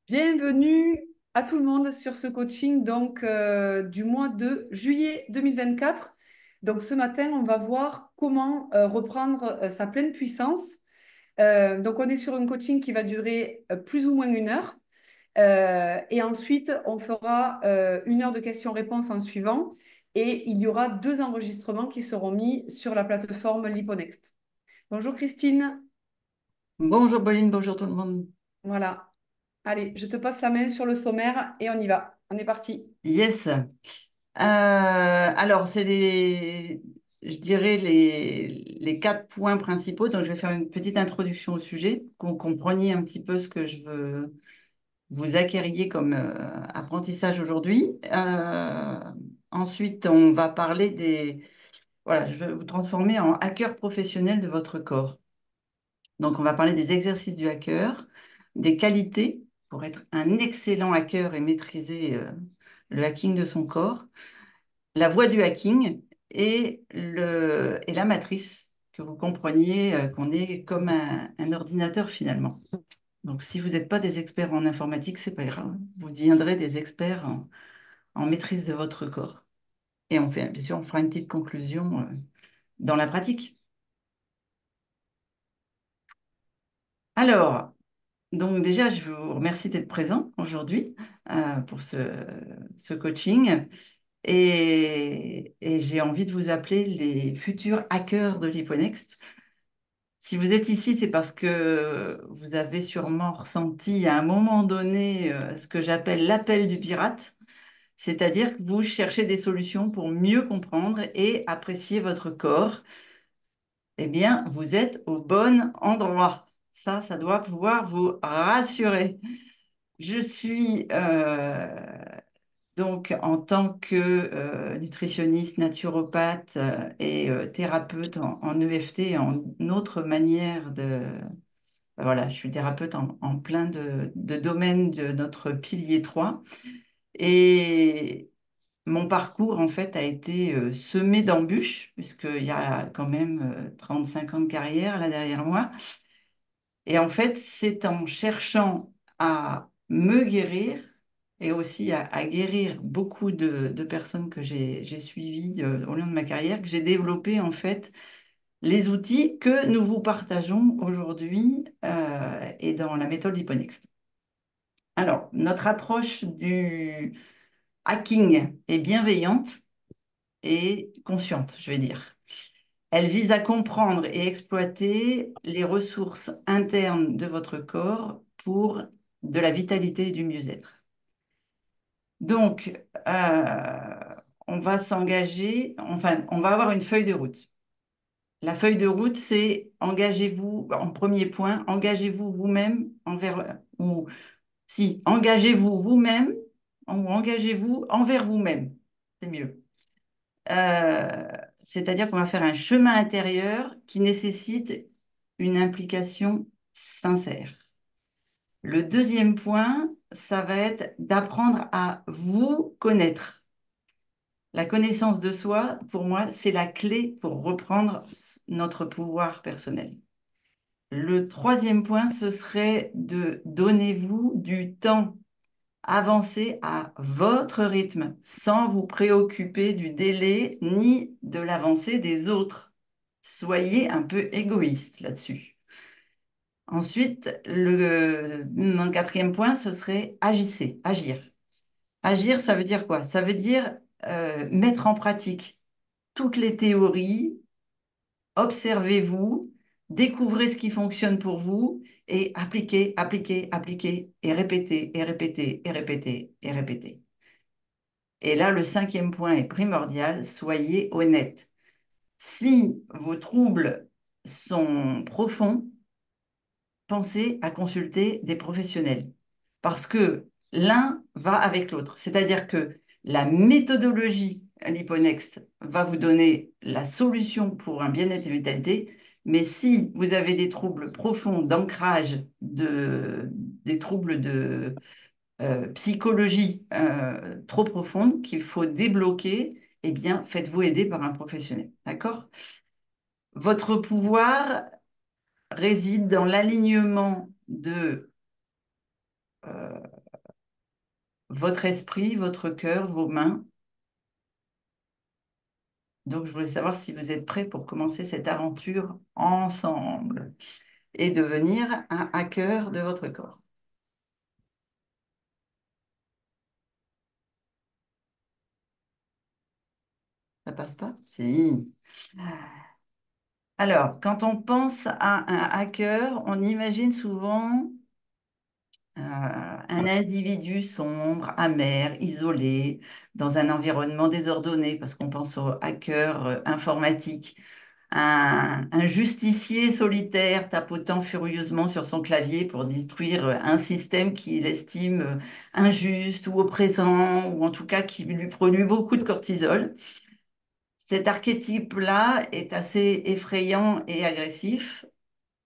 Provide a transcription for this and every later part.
Bienvenue à tout le monde sur ce coaching du mois de juillet 2024. Donc ce matin, on va voir comment reprendre sa pleine puissance. Donc on est sur un coaching qui va durer plus ou moins 1 heure. Et ensuite, on fera 1 heure de questions-réponses en suivant. Et il y aura 2 enregistrements qui seront mis sur la plateforme Liponext. Bonjour Christine. Bonjour Pauline, bonjour tout le monde. Voilà. Allez, je te passe la main sur le sommaire et on y va. On est parti. Yes. Alors, je dirais les 4 points principaux. Donc, je vais faire une petite introduction au sujet, qu'on compreniez un petit peu ce que je veux vous acquériez comme apprentissage aujourd'hui. Ensuite, on va parler voilà, je vais vous transformer en hacker professionnel de votre corps. Donc, on va parler des exercices du hacker, des qualités pour être un excellent hacker et maîtriser le hacking de son corps, la voie du hacking et la matrice, que vous compreniez qu'on est comme un ordinateur finalement. Donc, si vous n'êtes pas des experts en informatique, c'est pas grave. Vous deviendrez des experts en maîtrise de votre corps. Et bien sûr, on fera une petite conclusion dans la pratique. Alors, donc déjà, je vous remercie d'être présent aujourd'hui pour ce coaching. Et j'ai envie de vous appeler les futurs hackers de l'Hipponext. Si vous êtes ici, c'est parce que vous avez sûrement ressenti à un moment donné ce que j'appelle l'appel du pirate, c'est-à-dire que vous cherchez des solutions pour mieux comprendre et apprécier votre corps. Eh bien, vous êtes au bon endroit. Ça doit pouvoir vous rassurer. Je suis donc en tant que nutritionniste, naturopathe et thérapeute en EFT, en autre manière de... Voilà, je suis thérapeute en plein de domaines de notre pilier 3. Et mon parcours, en fait, a été semé d'embûches, puisqu'il y a quand même 35 ans de carrière là derrière moi. Et en fait, c'est en cherchant à me guérir et aussi à guérir beaucoup de personnes que j'ai suivies au long de ma carrière que j'ai développé en fait les outils que nous vous partageons aujourd'hui et dans la méthode Liponext. Alors, notre approche du hacking est bienveillante et consciente, je vais dire. Elle vise à comprendre et exploiter les ressources internes de votre corps pour de la vitalité et du mieux-être. Donc, on va s'engager, enfin, on va avoir une feuille de route. La feuille de route, c'est engagez-vous, en premier point, engagez-vous vous-même envers, ou si, engagez-vous vous-même, ou engagez-vous envers vous-même. C'est mieux. Euh, C'est-à-dire qu'on va faire un chemin intérieur qui nécessite une implication sincère. Le deuxième point, ça va être d'apprendre à vous connaître. La connaissance de soi, pour moi, c'est la clé pour reprendre notre pouvoir personnel. Le troisième point, ce serait de donnez-vous du temps. Avancez à votre rythme sans vous préoccuper du délai ni de l'avancée des autres. Soyez un peu égoïste là-dessus. Ensuite, le quatrième point, ce serait agissez, agir. Agir, ça veut dire quoi? Ça veut dire mettre en pratique toutes les théories, observez-vous, découvrez ce qui fonctionne pour vous et appliquez, appliquez, appliquez et répétez, et répétez, et répétez, et répétez. Et là, le cinquième point est primordial, soyez honnête. Si vos troubles sont profonds, pensez à consulter des professionnels parce que l'un va avec l'autre. C'est-à-dire que la méthodologie Liponext va vous donner la solution pour un bien-être et vitalité, mais si vous avez des troubles profonds d'ancrage, des troubles de psychologie trop profonde qu'il faut débloquer, eh bien, faites-vous aider par un professionnel. D'accord? Votre pouvoir réside dans l'alignement de votre esprit, votre cœur, vos mains. Donc, je voulais savoir si vous êtes prêts pour commencer cette aventure ensemble et devenir un hacker de votre corps. Ça passe pas? Si. Alors, quand on pense à un hacker, on imagine souvent un individu sombre, amer, isolé, dans un environnement désordonné, parce qu'on pense au hacker informatique, un justicier solitaire tapotant furieusement sur son clavier pour détruire un système qu'il estime injuste ou oppressant, ou en tout cas qui lui produit beaucoup de cortisol. Cet archétype-là est assez effrayant et agressif.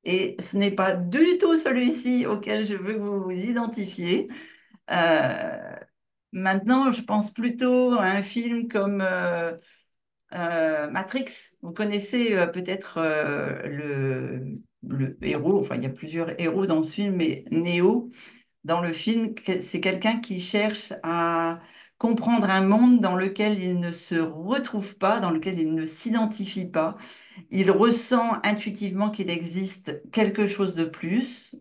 Et ce n'est pas du tout celui-ci auquel je veux que vous vous identifiez. Euh, Maintenant, je pense plutôt à un film comme Matrix. Vous connaissez peut-être le héros, enfin il y a plusieurs héros dans ce film, mais Neo, dans le film, c'est quelqu'un qui cherche à comprendre un monde dans lequel il ne se retrouve pas, dans lequel il ne s'identifie pas. Il ressent intuitivement qu'il existe quelque chose de plus,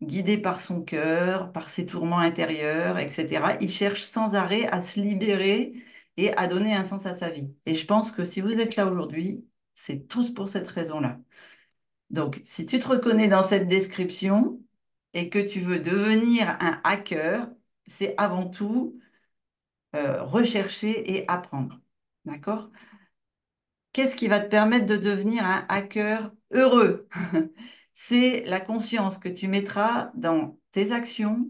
guidé par son cœur, par ses tourments intérieurs, etc. Il cherche sans arrêt à se libérer et à donner un sens à sa vie. Et je pense que si vous êtes là aujourd'hui, c'est tous pour cette raison-là. Donc, si tu te reconnais dans cette description et que tu veux devenir un hacker, c'est avant tout rechercher et apprendre. D'accord? Qu'est-ce qui va te permettre de devenir un hacker heureux? C'est la conscience que tu mettras dans tes actions,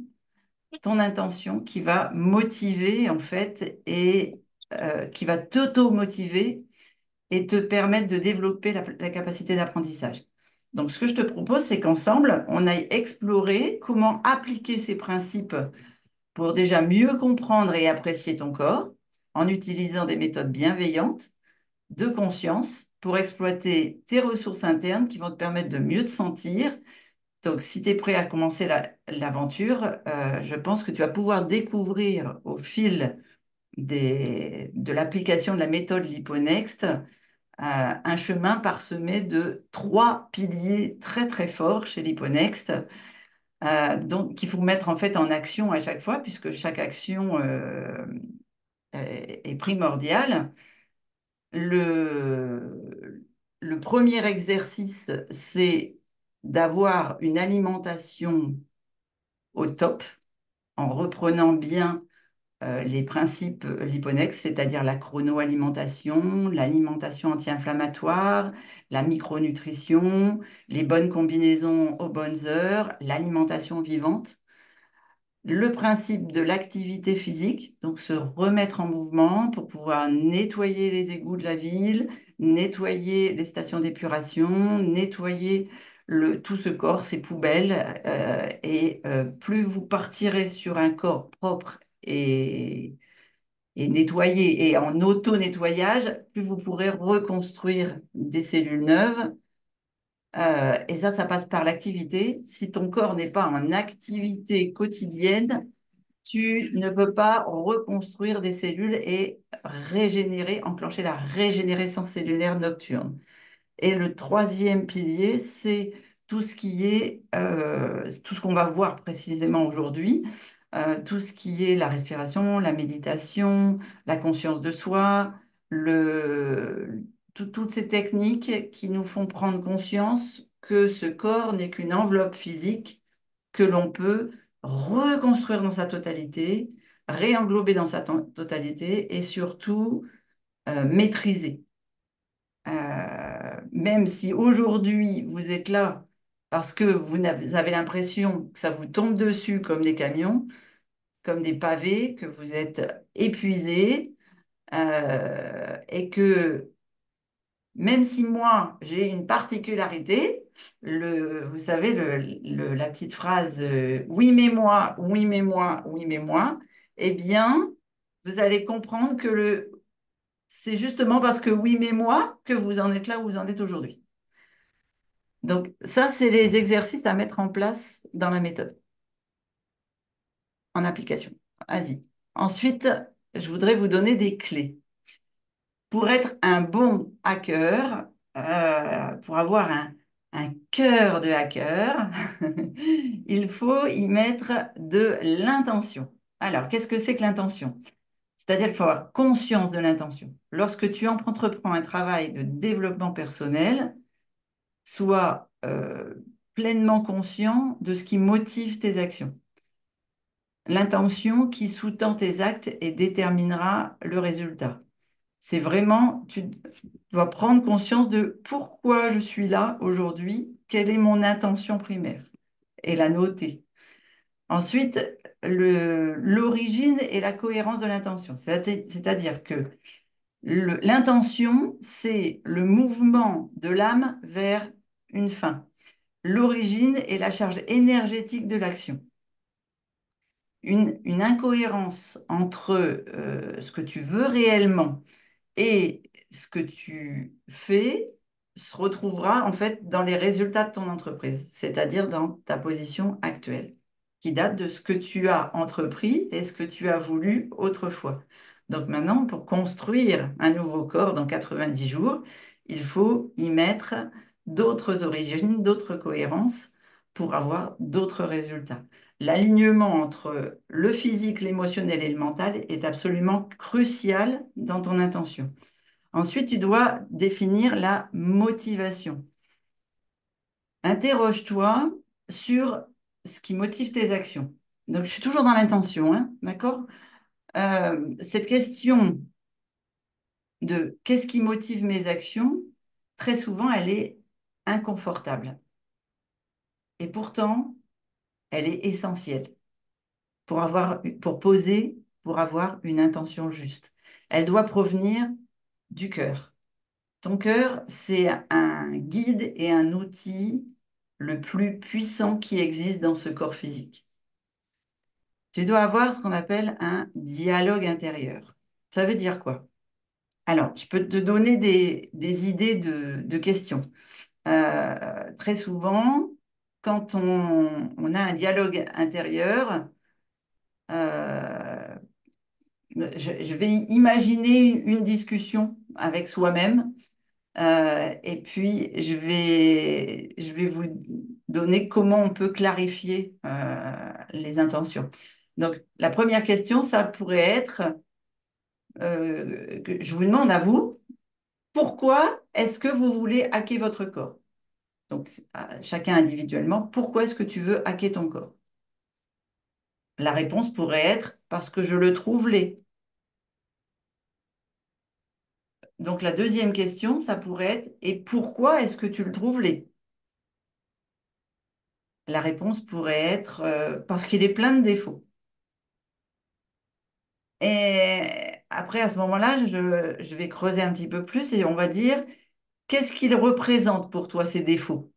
ton intention qui va motiver en fait et qui va t'auto-motiver et te permettre de développer la capacité d'apprentissage. Donc, ce que je te propose, c'est qu'ensemble, on aille explorer comment appliquer ces principes pour déjà mieux comprendre et apprécier ton corps en utilisant des méthodes bienveillantes de conscience pour exploiter tes ressources internes qui vont te permettre de mieux te sentir. Donc, si tu es prêt à commencer l'aventure, je pense que tu vas pouvoir découvrir au fil de l'application de la méthode Liponext un chemin parsemé de trois piliers très très forts chez Liponext, donc qu'il faut mettre en fait en action à chaque fois, puisque chaque action est primordiale. Le premier exercice, c'est d'avoir une alimentation au top en reprenant bien les principes Liponex, c'est-à-dire la chronoalimentation, l'alimentation anti-inflammatoire, la micronutrition, les bonnes combinaisons aux bonnes heures, l'alimentation vivante. Le principe de l'activité physique, donc se remettre en mouvement pour pouvoir nettoyer les égouts de la ville, nettoyer les stations d'épuration, nettoyer tout ce corps, ces poubelles. Plus vous partirez sur un corps propre et nettoyé et en auto-nettoyage, plus vous pourrez reconstruire des cellules neuves. Et ça passe par l'activité. Si ton corps n'est pas en activité quotidienne, tu ne peux pas reconstruire des cellules et régénérer, enclencher la régénérescence cellulaire nocturne. Et le troisième pilier, c'est tout ce qui est, tout ce qu'on va voir précisément aujourd'hui, tout ce qui est la respiration, la méditation, la conscience de soi, toutes ces techniques qui nous font prendre conscience que ce corps n'est qu'une enveloppe physique que l'on peut reconstruire dans sa totalité, réenglober dans sa totalité et surtout maîtriser. Même si aujourd'hui vous êtes là parce que vous avez l'impression que ça vous tombe dessus comme des camions, comme des pavés, que vous êtes épuisé et que même si moi j'ai une particularité, vous savez, la petite phrase oui mais moi, oui mais moi, oui mais moi, eh bien vous allez comprendre que c'est justement parce que oui mais moi que vous en êtes là où vous en êtes aujourd'hui. Donc, ça, c'est les exercices à mettre en place dans la méthode. en application. Vas-y. Ensuite, je voudrais vous donner des clés. Pour être un bon hacker, pour avoir un cœur de hacker, il faut y mettre de l'intention. Alors, qu'est-ce que c'est que l'intention? C'est-à-dire qu'il faut avoir conscience de l'intention. Lorsque tu entreprends un travail de développement personnel, sois pleinement conscient de ce qui motive tes actions. L'intention qui sous-tend tes actes et déterminera le résultat. C'est vraiment, tu dois prendre conscience de pourquoi je suis là aujourd'hui, quelle est mon intention primaire, et la noter. Ensuite, l'origine et la cohérence de l'intention. C'est-à-dire que l'intention, c'est le mouvement de l'âme vers une fin. L'origine est la charge énergétique de l'action. Une incohérence entre ce que tu veux réellement et ce que tu fais se retrouvera en fait dans les résultats de ton entreprise, c'est-à-dire dans ta position actuelle, qui date de ce que tu as entrepris et ce que tu as voulu autrefois. Donc maintenant, pour construire un nouveau corps dans 90 jours, il faut y mettre d'autres origines, d'autres cohérences pour avoir d'autres résultats. L'alignement entre le physique, l'émotionnel et le mental est absolument crucial dans ton intention. Ensuite, tu dois définir la motivation. Interroge-toi sur ce qui motive tes actions. Donc, je suis toujours dans l'intention, hein, d'accord? Cette question de qu'est-ce qui motive mes actions, très souvent, elle est inconfortable. Et pourtant, elle est essentielle pour avoir une intention juste. Elle doit provenir du cœur. Ton cœur, c'est un guide et un outil le plus puissant qui existe dans ce corps physique. Tu dois avoir ce qu'on appelle un dialogue intérieur. Ça veut dire quoi? Alors, je peux te donner des idées de questions. Très souvent, quand on a un dialogue intérieur, euh, je vais imaginer une discussion avec soi-même. Et puis, je vais vous donner comment on peut clarifier les intentions. Donc, la première question, ça pourrait être, que je vous demande à vous, pourquoi est-ce que vous voulez hacker votre corps? Donc, chacun individuellement, pourquoi est-ce que tu veux hacker ton corps? La réponse pourrait être parce que je le trouve laid. Donc, la deuxième question, ça pourrait être, et pourquoi est-ce que tu le trouves laid? La réponse pourrait être parce qu'il est plein de défauts. Et après, à ce moment-là, je vais creuser un petit peu plus et on va dire, qu'est-ce qu'il représente pour toi, ces défauts?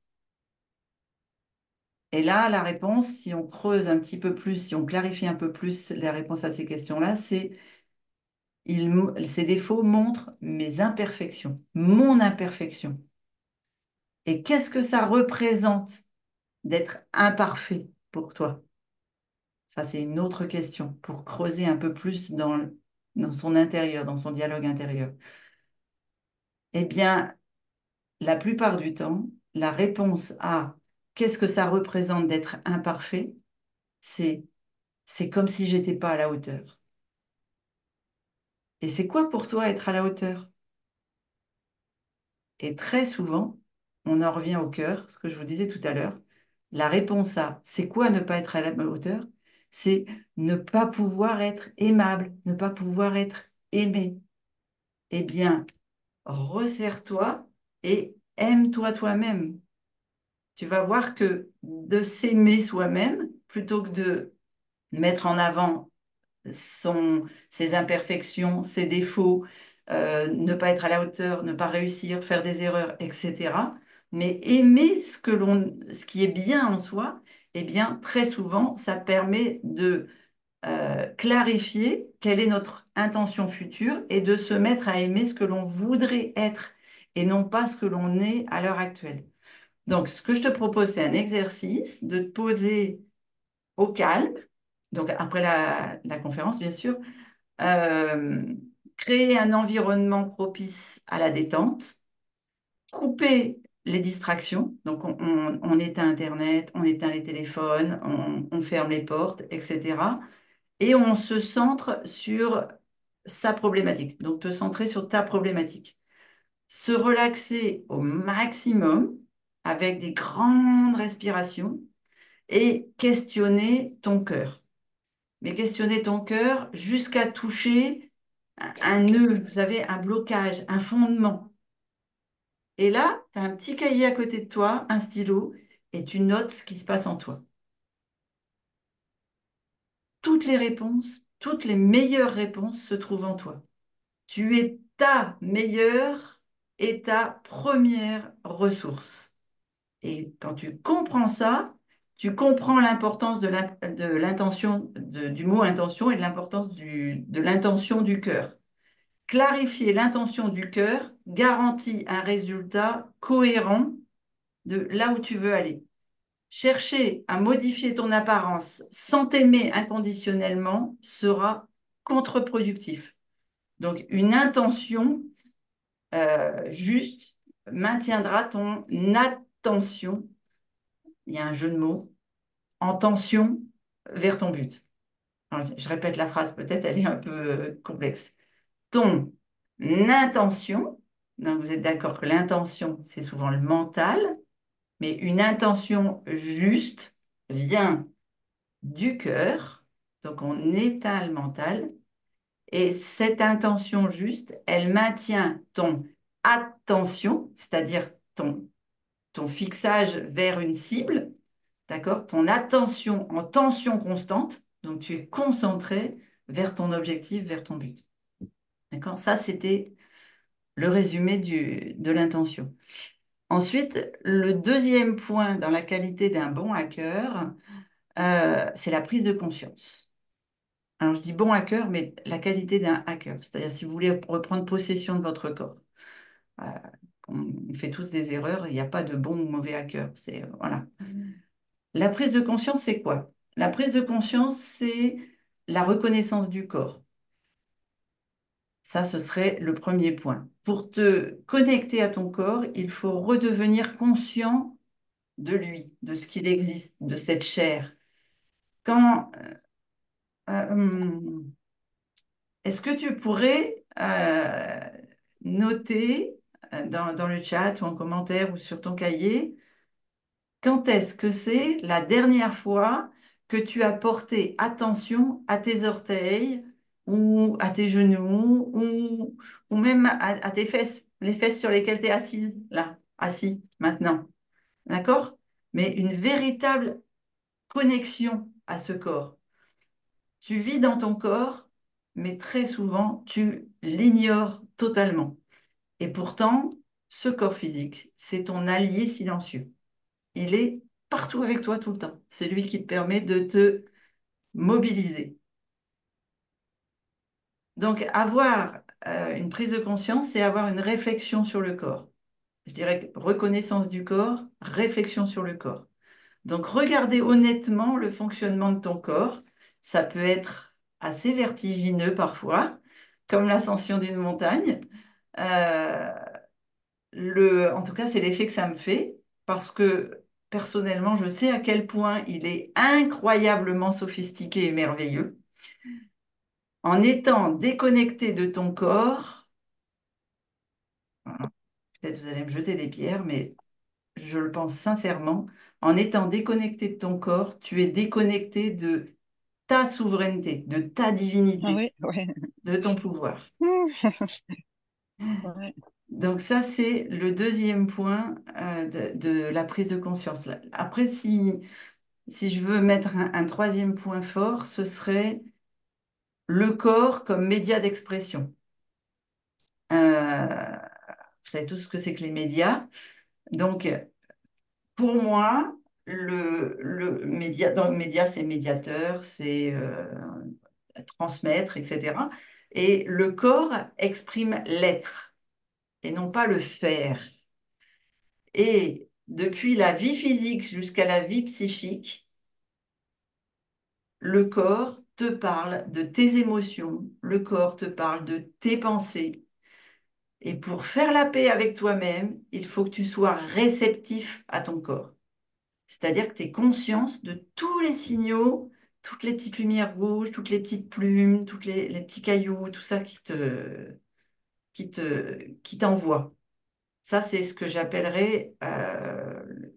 Et là, la réponse, si on creuse un petit peu plus, si on clarifie un peu plus les réponses à ces questions-là, c'est ces défauts montrent mes imperfections, mon imperfection. Et qu'est-ce que ça représente d'être imparfait pour toi? Ça, c'est une autre question pour creuser un peu plus dans son intérieur, dans son dialogue intérieur. Eh bien, la plupart du temps, la réponse à qu'est-ce que ça représente d'être imparfait, c'est c'est comme si j'étais pas à la hauteur. Et c'est quoi pour toi être à la hauteur? Et très souvent, on en revient au cœur, ce que je vous disais tout à l'heure. La réponse à c'est quoi ne pas être à la hauteur? C'est ne pas pouvoir être aimable, ne pas pouvoir être aimé. Eh bien, resserre-toi et aime-toi toi-même. Tu vas voir que de s'aimer soi-même, plutôt que de mettre en avant ses imperfections, ses défauts, ne pas être à la hauteur, ne pas réussir, faire des erreurs, etc. Mais aimer ce qui est bien en soi, eh bien, très souvent, ça permet de clarifier quelle est notre intention future et de se mettre à aimer ce que l'on voudrait être et non pas ce que l'on est à l'heure actuelle. Donc, ce que je te propose, c'est un exercice de te poser au calme donc après la conférence, bien sûr, euh, créer un environnement propice à la détente, couper les distractions. Donc, on éteint Internet, on éteint les téléphones, on ferme les portes, etc. Et on se centre sur sa problématique. Donc, te centrer sur ta problématique. Se relaxer au maximum avec des grandes respirations et questionner ton cœur. Mais questionner ton cœur jusqu'à toucher un nœud, vous savez, un blocage, un fondement. Et là, tu as un petit cahier à côté de toi, un stylo, et tu notes ce qui se passe en toi. Toutes les réponses, toutes les meilleures réponses se trouvent en toi. Tu es ta meilleure et ta première ressource. Et quand tu comprends ça, tu comprends l'importance de l'intention, du mot intention et de l'importance de l'intention du cœur. Clarifier l'intention du cœur garantit un résultat cohérent de là où tu veux aller. Chercher à modifier ton apparence sans t'aimer inconditionnellement sera contre-productif. Donc, une intention juste maintiendra ton attention, il y a un jeu de mots, en tension vers ton but. Alors, je répète la phrase, peut-être elle est un peu complexe. Ton intention, donc vous êtes d'accord que l'intention, c'est souvent le mental, mais une intention juste vient du cœur, donc on éteint le mental, et cette intention juste, elle maintient ton attention, c'est-à-dire ton fixage vers une cible, d'accord? Ton attention en tension constante, donc tu es concentré vers ton objectif, vers ton but. D'accord? Ça, c'était le résumé de l'intention. Ensuite, le deuxième point dans la qualité d'un bon hacker, c'est la prise de conscience. Alors, je dis bon hacker, mais la qualité d'un hacker, c'est-à-dire si vous voulez reprendre possession de votre corps. Euh, on fait tous des erreurs, il n'y a pas de bon ou mauvais hacker. Voilà. La prise de conscience, c'est quoi? La prise de conscience, c'est la reconnaissance du corps. Ça, ce serait le premier point. Pour te connecter à ton corps, il faut redevenir conscient de lui, de ce qu'il existe, de cette chair. Quand, hum, est-ce que tu pourrais noter dans le chat ou en commentaire ou sur ton cahier, quand est-ce que c'est la dernière fois que tu as porté attention à tes orteils ou à tes genoux ou même à tes fesses, les fesses sur lesquelles tu es assise, là, assis, maintenant. D'accord? Mais une véritable connexion à ce corps. Tu vis dans ton corps, mais très souvent, tu l'ignores totalement. Et pourtant, ce corps physique, c'est ton allié silencieux. Il est partout avec toi tout le temps. C'est lui qui te permet de te mobiliser. Donc, avoir une prise de conscience, c'est avoir une réflexion sur le corps. Je dirais que reconnaissance du corps, réflexion sur le corps. Donc, regarder honnêtement le fonctionnement de ton corps. Ça peut être assez vertigineux parfois, comme l'ascension d'une montagne. Euh, en tout cas, c'est l'effet que ça me fait, parce que personnellement, je sais à quel point il est incroyablement sophistiqué et merveilleux. En étant déconnecté de ton corps, peut-être vous allez me jeter des pierres, mais je le pense sincèrement, en étant déconnecté de ton corps, tu es déconnecté de ta souveraineté, de ta Ah divinité, oui, ouais. de ton pouvoir. Ouais. Donc ça, c'est le deuxième point de la prise de conscience. Après, si je veux mettre un troisième point fort, ce serait le corps comme média d'expression. Vous savez tous ce que c'est que les médias. Donc, pour moi, le média, donc média, c'est médiateur, c'est transmettre, etc. Et le corps exprime l'être et non pas le faire. Et depuis la vie physique jusqu'à la vie psychique, le corps te parle de tes émotions, le corps te parle de tes pensées. Et pour faire la paix avec toi-même, il faut que tu sois réceptif à ton corps. C'est-à-dire que tu aies conscience de tous les signaux, toutes les petites lumières rouges, toutes les petites plumes, tous les petits cailloux, tout ça qui t'envoie. Ça, c'est ce que j'appellerais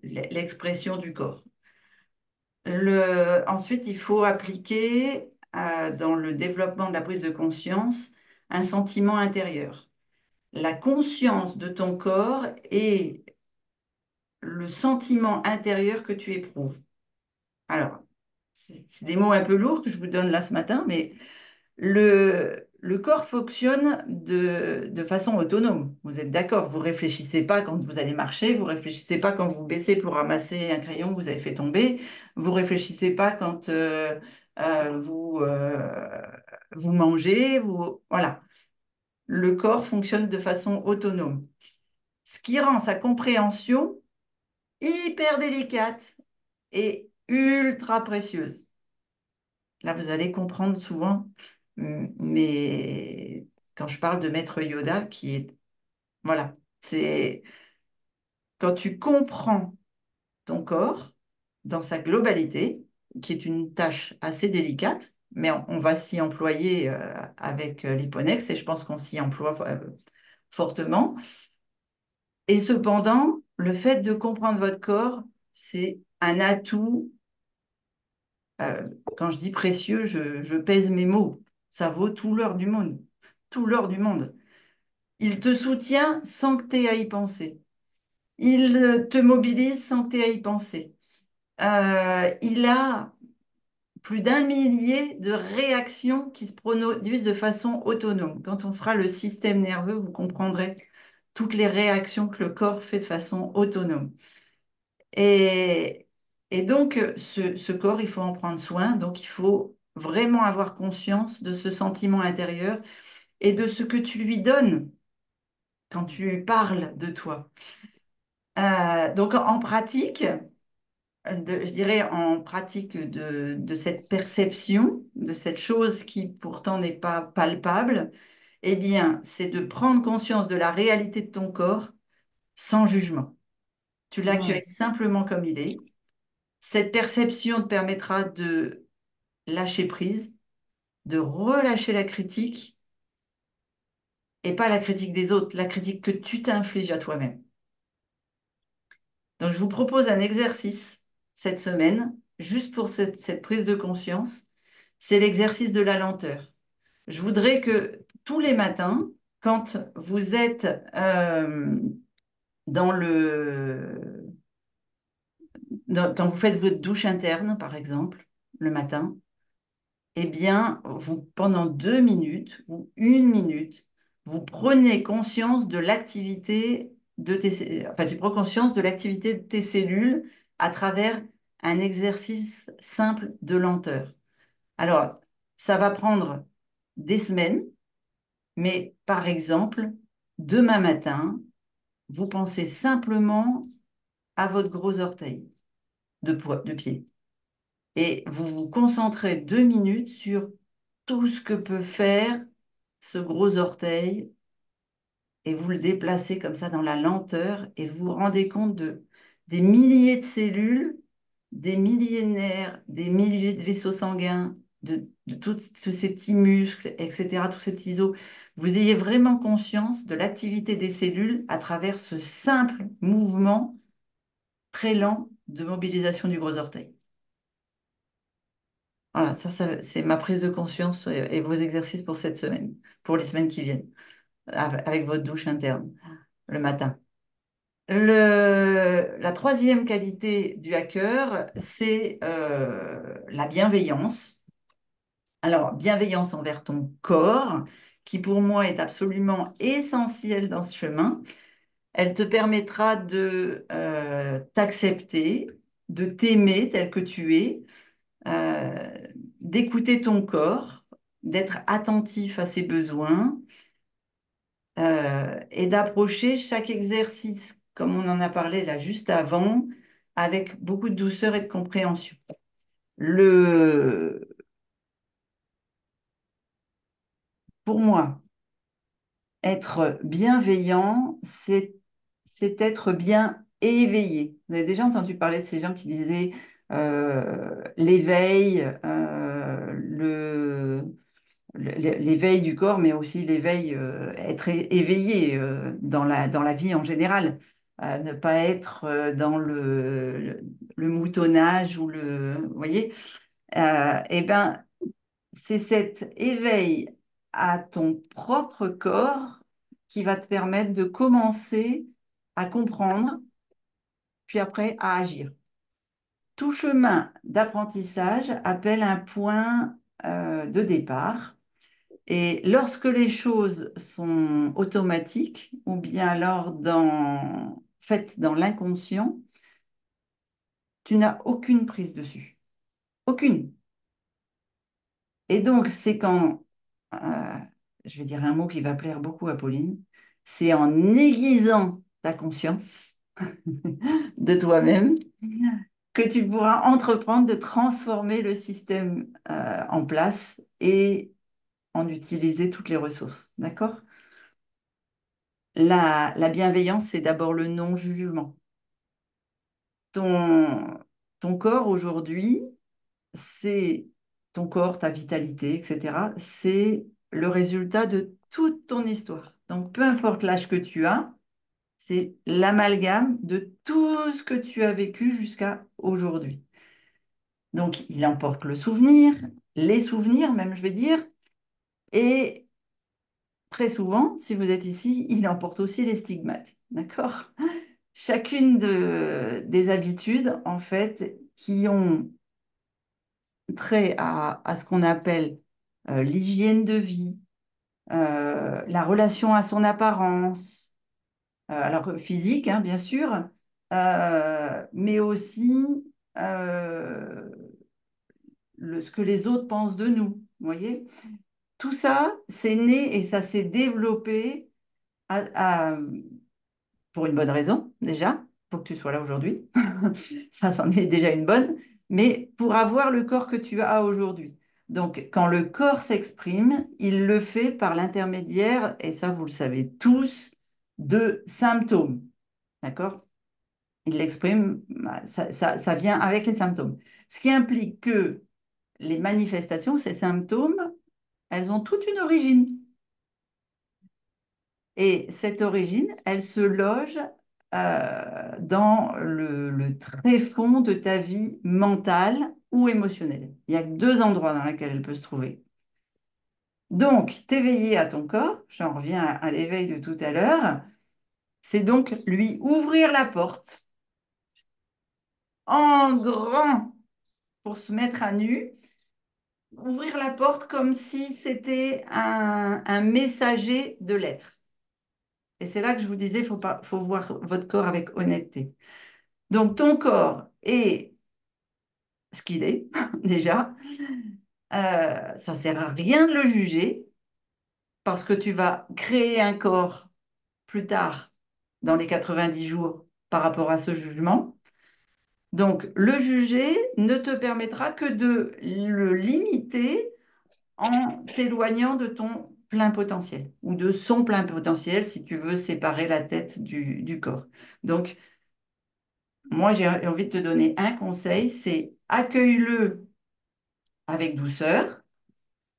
l'expression du corps. Ensuite, il faut appliquer dans le développement de la prise de conscience un sentiment intérieur. La conscience de ton corps et le sentiment intérieur que tu éprouves. Alors, c'est des mots un peu lourds que je vous donne là ce matin, mais le corps fonctionne de façon autonome. Vous êtes d'accord? Vous réfléchissez pas quand vous allez marcher, vous réfléchissez pas quand vous baissez pour ramasser un crayon que vous avez fait tomber, vous réfléchissez pas quand vous mangez, voilà. Le corps fonctionne de façon autonome, ce qui rend sa compréhension hyper délicate et ultra précieuse. Là, vous allez comprendre souvent, mais quand je parle de Maître Yoda, qui est, voilà, c'est quand tu comprends ton corps dans sa globalité, qui est une tâche assez délicate, mais on va s'y employer avec l'Hyponex et je pense qu'on s'y emploie fortement. Et cependant, le fait de comprendre votre corps, c'est un atout. euh, Quand je dis précieux, je pèse mes mots. Ça vaut tout l'or du monde. Tout l'or du monde. Il te soutient sans que tu aies à y penser. Il te mobilise sans que tu aies à y penser. Il a plus d'un millier de réactions qui se produisent de façon autonome. Quand on fera le système nerveux, vous comprendrez toutes les réactions que le corps fait de façon autonome. Et, et donc, ce corps, il faut en prendre soin. Donc, il faut vraiment avoir conscience de ce sentiment intérieur et de ce que tu lui donnes quand tu parles de toi. Donc, en pratique, je dirais en pratique de cette perception, de cette chose qui pourtant n'est pas palpable, eh bien, c'est de prendre conscience de la réalité de ton corps sans jugement. Tu l'accueilles Ouais. simplement comme il est. Cette perception te permettra de lâcher prise, de relâcher la critique et pas la critique des autres, la critique que tu t'infliges à toi-même. Donc, je vous propose un exercice cette semaine, juste pour cette prise de conscience. C'est l'exercice de la lenteur. Je voudrais que tous les matins, quand vous êtes dans quand vous faites votre douche interne, par exemple, le matin, eh bien, pendant 2 minutes ou 1 minute, vous prenez conscience de l'activité enfin, tu prends conscience de l'activité de tes cellules à travers un exercice simple de lenteur. Alors, ça va prendre des semaines, mais par exemple, demain matin, vous pensez simplement à votre gros orteil de pied et vous vous concentrez 2 minutes sur tout ce que peut faire ce gros orteil et vous le déplacez comme ça dans la lenteur et vous vous rendez compte des milliers de cellules, des milliers de nerfs, des milliers de vaisseaux sanguins, de tous ces petits muscles, etc., tous ces petits os. Vous ayez vraiment conscience de l'activité des cellules à travers ce simple mouvement très lent de mobilisation du gros orteil. Voilà, c'est ma prise de conscience et vos exercices pour cette semaine, pour les semaines qui viennent, avec votre douche interne le matin. La troisième qualité du hacker, c'est la bienveillance. Alors, bienveillance envers ton corps, qui pour moi est absolument essentielle dans ce chemin. Elle te permettra de t'accepter, de t'aimer tel que tu es, euh, d'écouter ton corps, d'être attentif à ses besoins et d'approcher chaque exercice, comme on en a parlé là juste avant, avec beaucoup de douceur et de compréhension. pour moi, être bienveillant, c'est être bien éveillé. Vous avez déjà entendu parler de ces gens qui disaient l'éveil, l'éveil du corps, mais aussi l'éveil, être éveillé dans la vie en général. Ne pas être dans le moutonnage ou vous voyez, eh ben, c'est cet éveil à ton propre corps qui va te permettre de commencer à comprendre, puis après à agir. Tout chemin d'apprentissage appelle un point de départ. Et lorsque les choses sont automatiques ou bien alors faites dans l'inconscient, tu n'as aucune prise dessus. Aucune. Et donc, c'est euh, je vais dire un mot qui va plaire beaucoup à Pauline, c'est en aiguisant ta conscience de toi-même que tu pourras entreprendre de transformer le système en place et en utiliser toutes les ressources. D'accord? La bienveillance, c'est d'abord le non-jugement. Ton, ton corps aujourd'hui, c'est ton corps, ta vitalité, etc. C'est le résultat de toute ton histoire. Donc, peu importe l'âge que tu as, c'est l'amalgame de tout ce que tu as vécu jusqu'à aujourd'hui. Donc, il emporte le souvenir, les souvenirs même, je vais dire, et très souvent, si vous êtes ici, il emporte aussi les stigmates. D'accord? Chacune des habitudes, en fait, qui ont trait à ce qu'on appelle l'hygiène de vie, la relation à son apparence, alors physique, hein, bien sûr, mais aussi euh, ce que les autres pensent de nous. Vous voyez? Tout ça, c'est né et ça s'est développé à, pour une bonne raison, déjà, pour que tu sois là aujourd'hui. Ça, c'en est déjà une bonne, mais pour avoir le corps que tu as aujourd'hui. Donc, quand le corps s'exprime, il le fait par l'intermédiaire, et ça, vous le savez tous, de symptômes. D'accord? Il l'exprime, ça vient avec les symptômes. Ce qui implique que les manifestations, ces symptômes, elles ont toute une origine. Et cette origine, elle se loge dans le tréfonds de ta vie mentale ou émotionnelle. Il y a que deux endroits dans lesquels elle peut se trouver. Donc, t'éveiller à ton corps, j'en reviens à l'éveil de tout à l'heure, c'est donc lui ouvrir la porte en grand pour se mettre à nu, ouvrir la porte comme si c'était un messager de l'être. Et c'est là que je vous disais, faut voir votre corps avec honnêteté. Donc, ton corps est ce qu'il est, déjà. Ça ne sert à rien de le juger parce que tu vas créer un corps plus tard, dans les 90 jours, par rapport à ce jugement. Donc, le juger ne te permettra que de le limiter en t'éloignant de ton plein potentiel ou de son plein potentiel si tu veux séparer la tête du corps. Donc, moi, j'ai envie de te donner un conseil, c'est accueille-le avec douceur,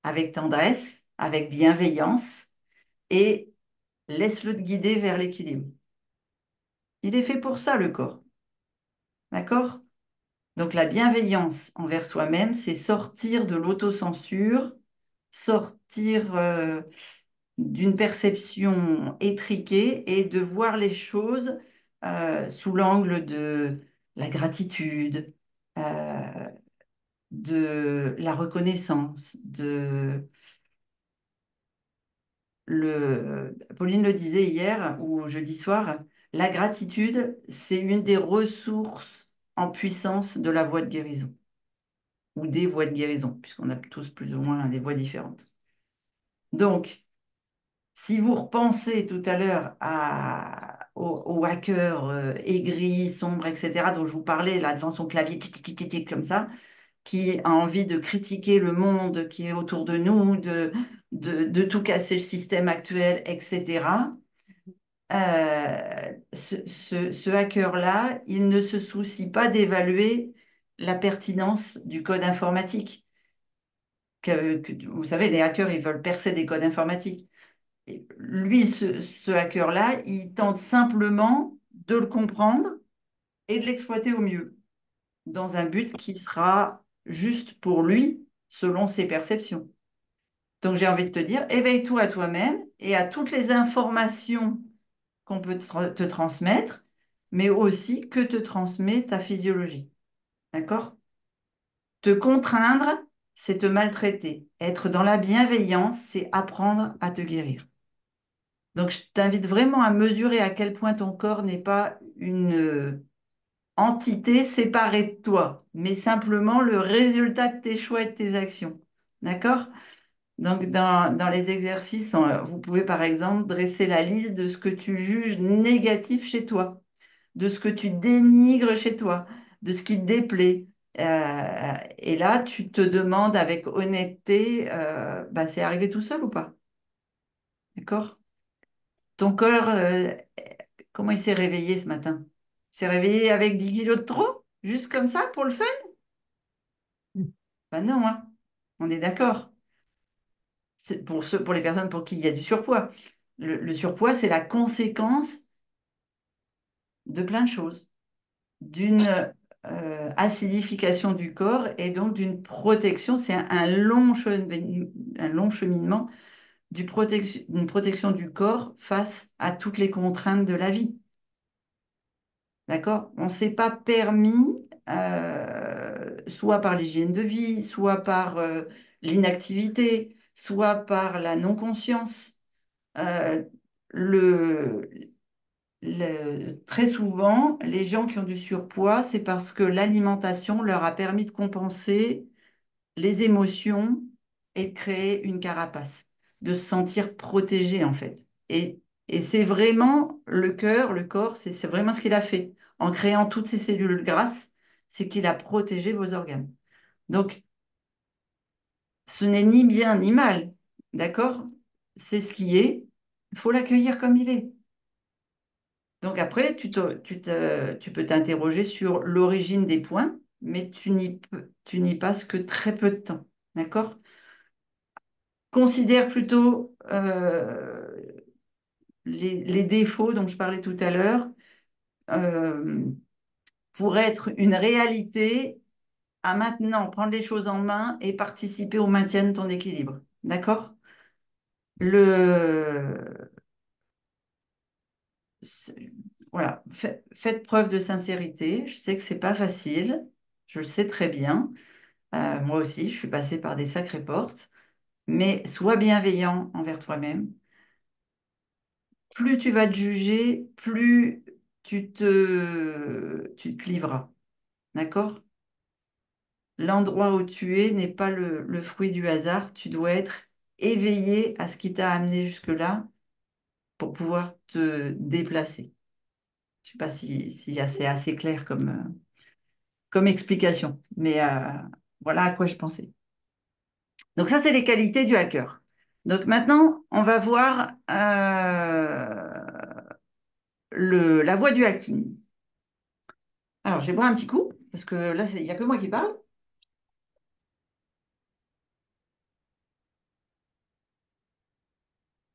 avec tendresse, avec bienveillance et laisse-le te guider vers l'équilibre. Il est fait pour ça, le corps. D'accord? Donc la bienveillance envers soi-même, c'est sortir de l'autocensure, sortir d'une perception étriquée et de voir les choses sous l'angle de la gratitude, euh, de la reconnaissance, Pauline le disait hier ou jeudi soir, la gratitude, c'est une des ressources en puissance de la voie de guérison ou des voies de guérison, puisqu'on a tous plus ou moins des voies différentes. Donc, si vous repensez tout à l'heure au hacker aigri, sombre, etc., dont je vous parlais là devant son clavier, tic, tic, tic, tic, comme ça, qui a envie de critiquer le monde qui est autour de nous, de tout casser le système actuel, etc. Ce hacker-là, il ne se soucie pas d'évaluer la pertinence du code informatique. Vous savez, les hackers, ils veulent percer des codes informatiques. Et lui, ce hacker-là, il tente simplement de le comprendre et de l'exploiter au mieux, dans un but qui sera juste pour lui, selon ses perceptions. Donc j'ai envie de te dire, éveille-toi à toi-même et à toutes les informations qu'on peut te transmettre, mais aussi que te transmet ta physiologie. D'accord? Te contraindre, c'est te maltraiter. Être dans la bienveillance, c'est apprendre à te guérir. Donc je t'invite vraiment à mesurer à quel point ton corps n'est pas une entité séparée de toi, mais simplement le résultat de tes choix et de tes actions. D'accord? Donc, dans les exercices, vous pouvez par exemple dresser la liste de ce que tu juges négatif chez toi, de ce que tu dénigres chez toi, de ce qui te déplaît. Et là, tu te demandes avec honnêteté, bah, c'est arrivé tout seul ou pas? D'accord? Ton corps, comment il s'est réveillé ce matin? Il s'est réveillé avec 10 kilos de trop? Juste comme ça, pour le fun? Ben non, hein. On est d'accord. C'est pour les personnes pour qui il y a du surpoids. Le surpoids, c'est la conséquence de plein de choses. D'une acidification du corps et donc d'une protection. C'est un long cheminement d'une protection du corps face à toutes les contraintes de la vie. D'accord? On ne s'est pas permis, soit par l'hygiène de vie, soit par l'inactivité, soit par la non-conscience. Euh, le, Très souvent, les gens qui ont du surpoids, c'est parce que l'alimentation leur a permis de compenser les émotions et de créer une carapace, de se sentir protégé en fait. Et c'est vraiment le cœur, le corps, c'est vraiment ce qu'il a fait. En créant toutes ces cellules grasses, c'est qu'il a protégé vos organes. Donc, ce n'est ni bien ni mal, d'accord? C'est ce qui est. Il faut l'accueillir comme il est. Donc après, tu peux t'interroger sur l'origine des points, mais tu n'y passes que très peu de temps. D'accord? Considère plutôt les défauts dont je parlais tout à l'heure euh, pour être une réalité à maintenant prendre les choses en main et participer au maintien de ton équilibre. D'accord? Le, c'est- voilà, faites preuve de sincérité. Je sais que c'est pas facile, je le sais très bien. Moi aussi, je suis passée par des sacrées portes, mais sois bienveillant envers toi-même. Plus tu vas te juger, plus tu te livreras. D'accord? L'endroit où tu es n'est pas le fruit du hasard. Tu dois être éveillé à ce qui t'a amené jusque-là pour pouvoir te déplacer. Je ne sais pas si c'est assez clair comme explication, mais voilà à quoi je pensais. Donc ça, c'est les qualités du hacker. Donc maintenant, on va voir la voie du hacking. Alors, je vais boire un petit coup, parce que là, il n'y a que moi qui parle.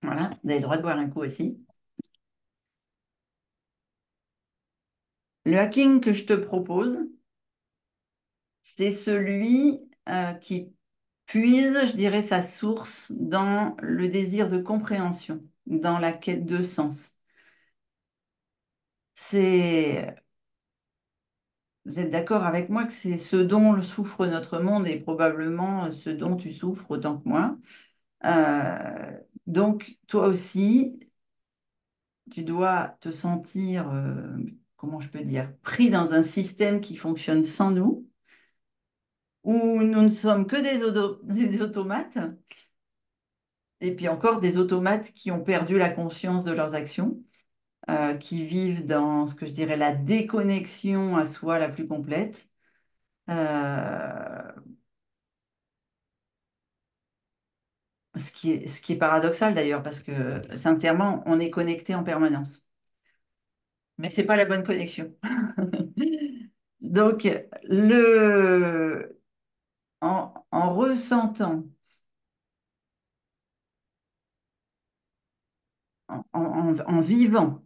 Voilà, vous avez le droit de boire un coup aussi. Le hacking que je te propose, c'est celui qui puise, je dirais, sa source dans le désir de compréhension, dans la quête de sens. C'est, vous êtes d'accord avec moi que c'est ce dont souffre notre monde et probablement ce dont tu souffres autant que moi. Euh, donc, toi aussi, tu dois te sentir, comment je peux dire, pris dans un système qui fonctionne sans nous, où nous ne sommes que des automates, et puis encore des automates qui ont perdu la conscience de leurs actions, qui vivent dans ce que je dirais la déconnexion à soi la plus complète. Euh, ce qui est paradoxal d'ailleurs, parce que sincèrement, on est connecté en permanence. Mais ce n'est pas la bonne connexion. Donc, en ressentant, en vivant,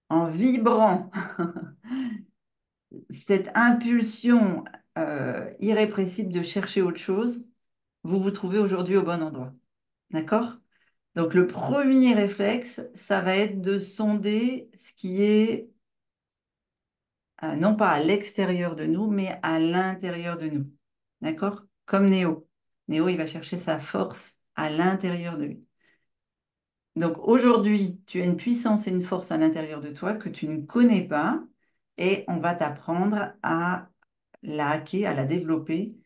en vibrant cette impulsion irrépressible de chercher autre chose, vous vous trouvez aujourd'hui au bon endroit. D'accord? Donc, le premier réflexe, ça va être de sonder ce qui est non pas à l'extérieur de nous, mais à l'intérieur de nous. D'accord? Comme Néo. Néo, il va chercher sa force à l'intérieur de lui. Donc aujourd'hui, tu as une puissance et une force à l'intérieur de toi que tu ne connais pas et on va t'apprendre à la hacker, à la développer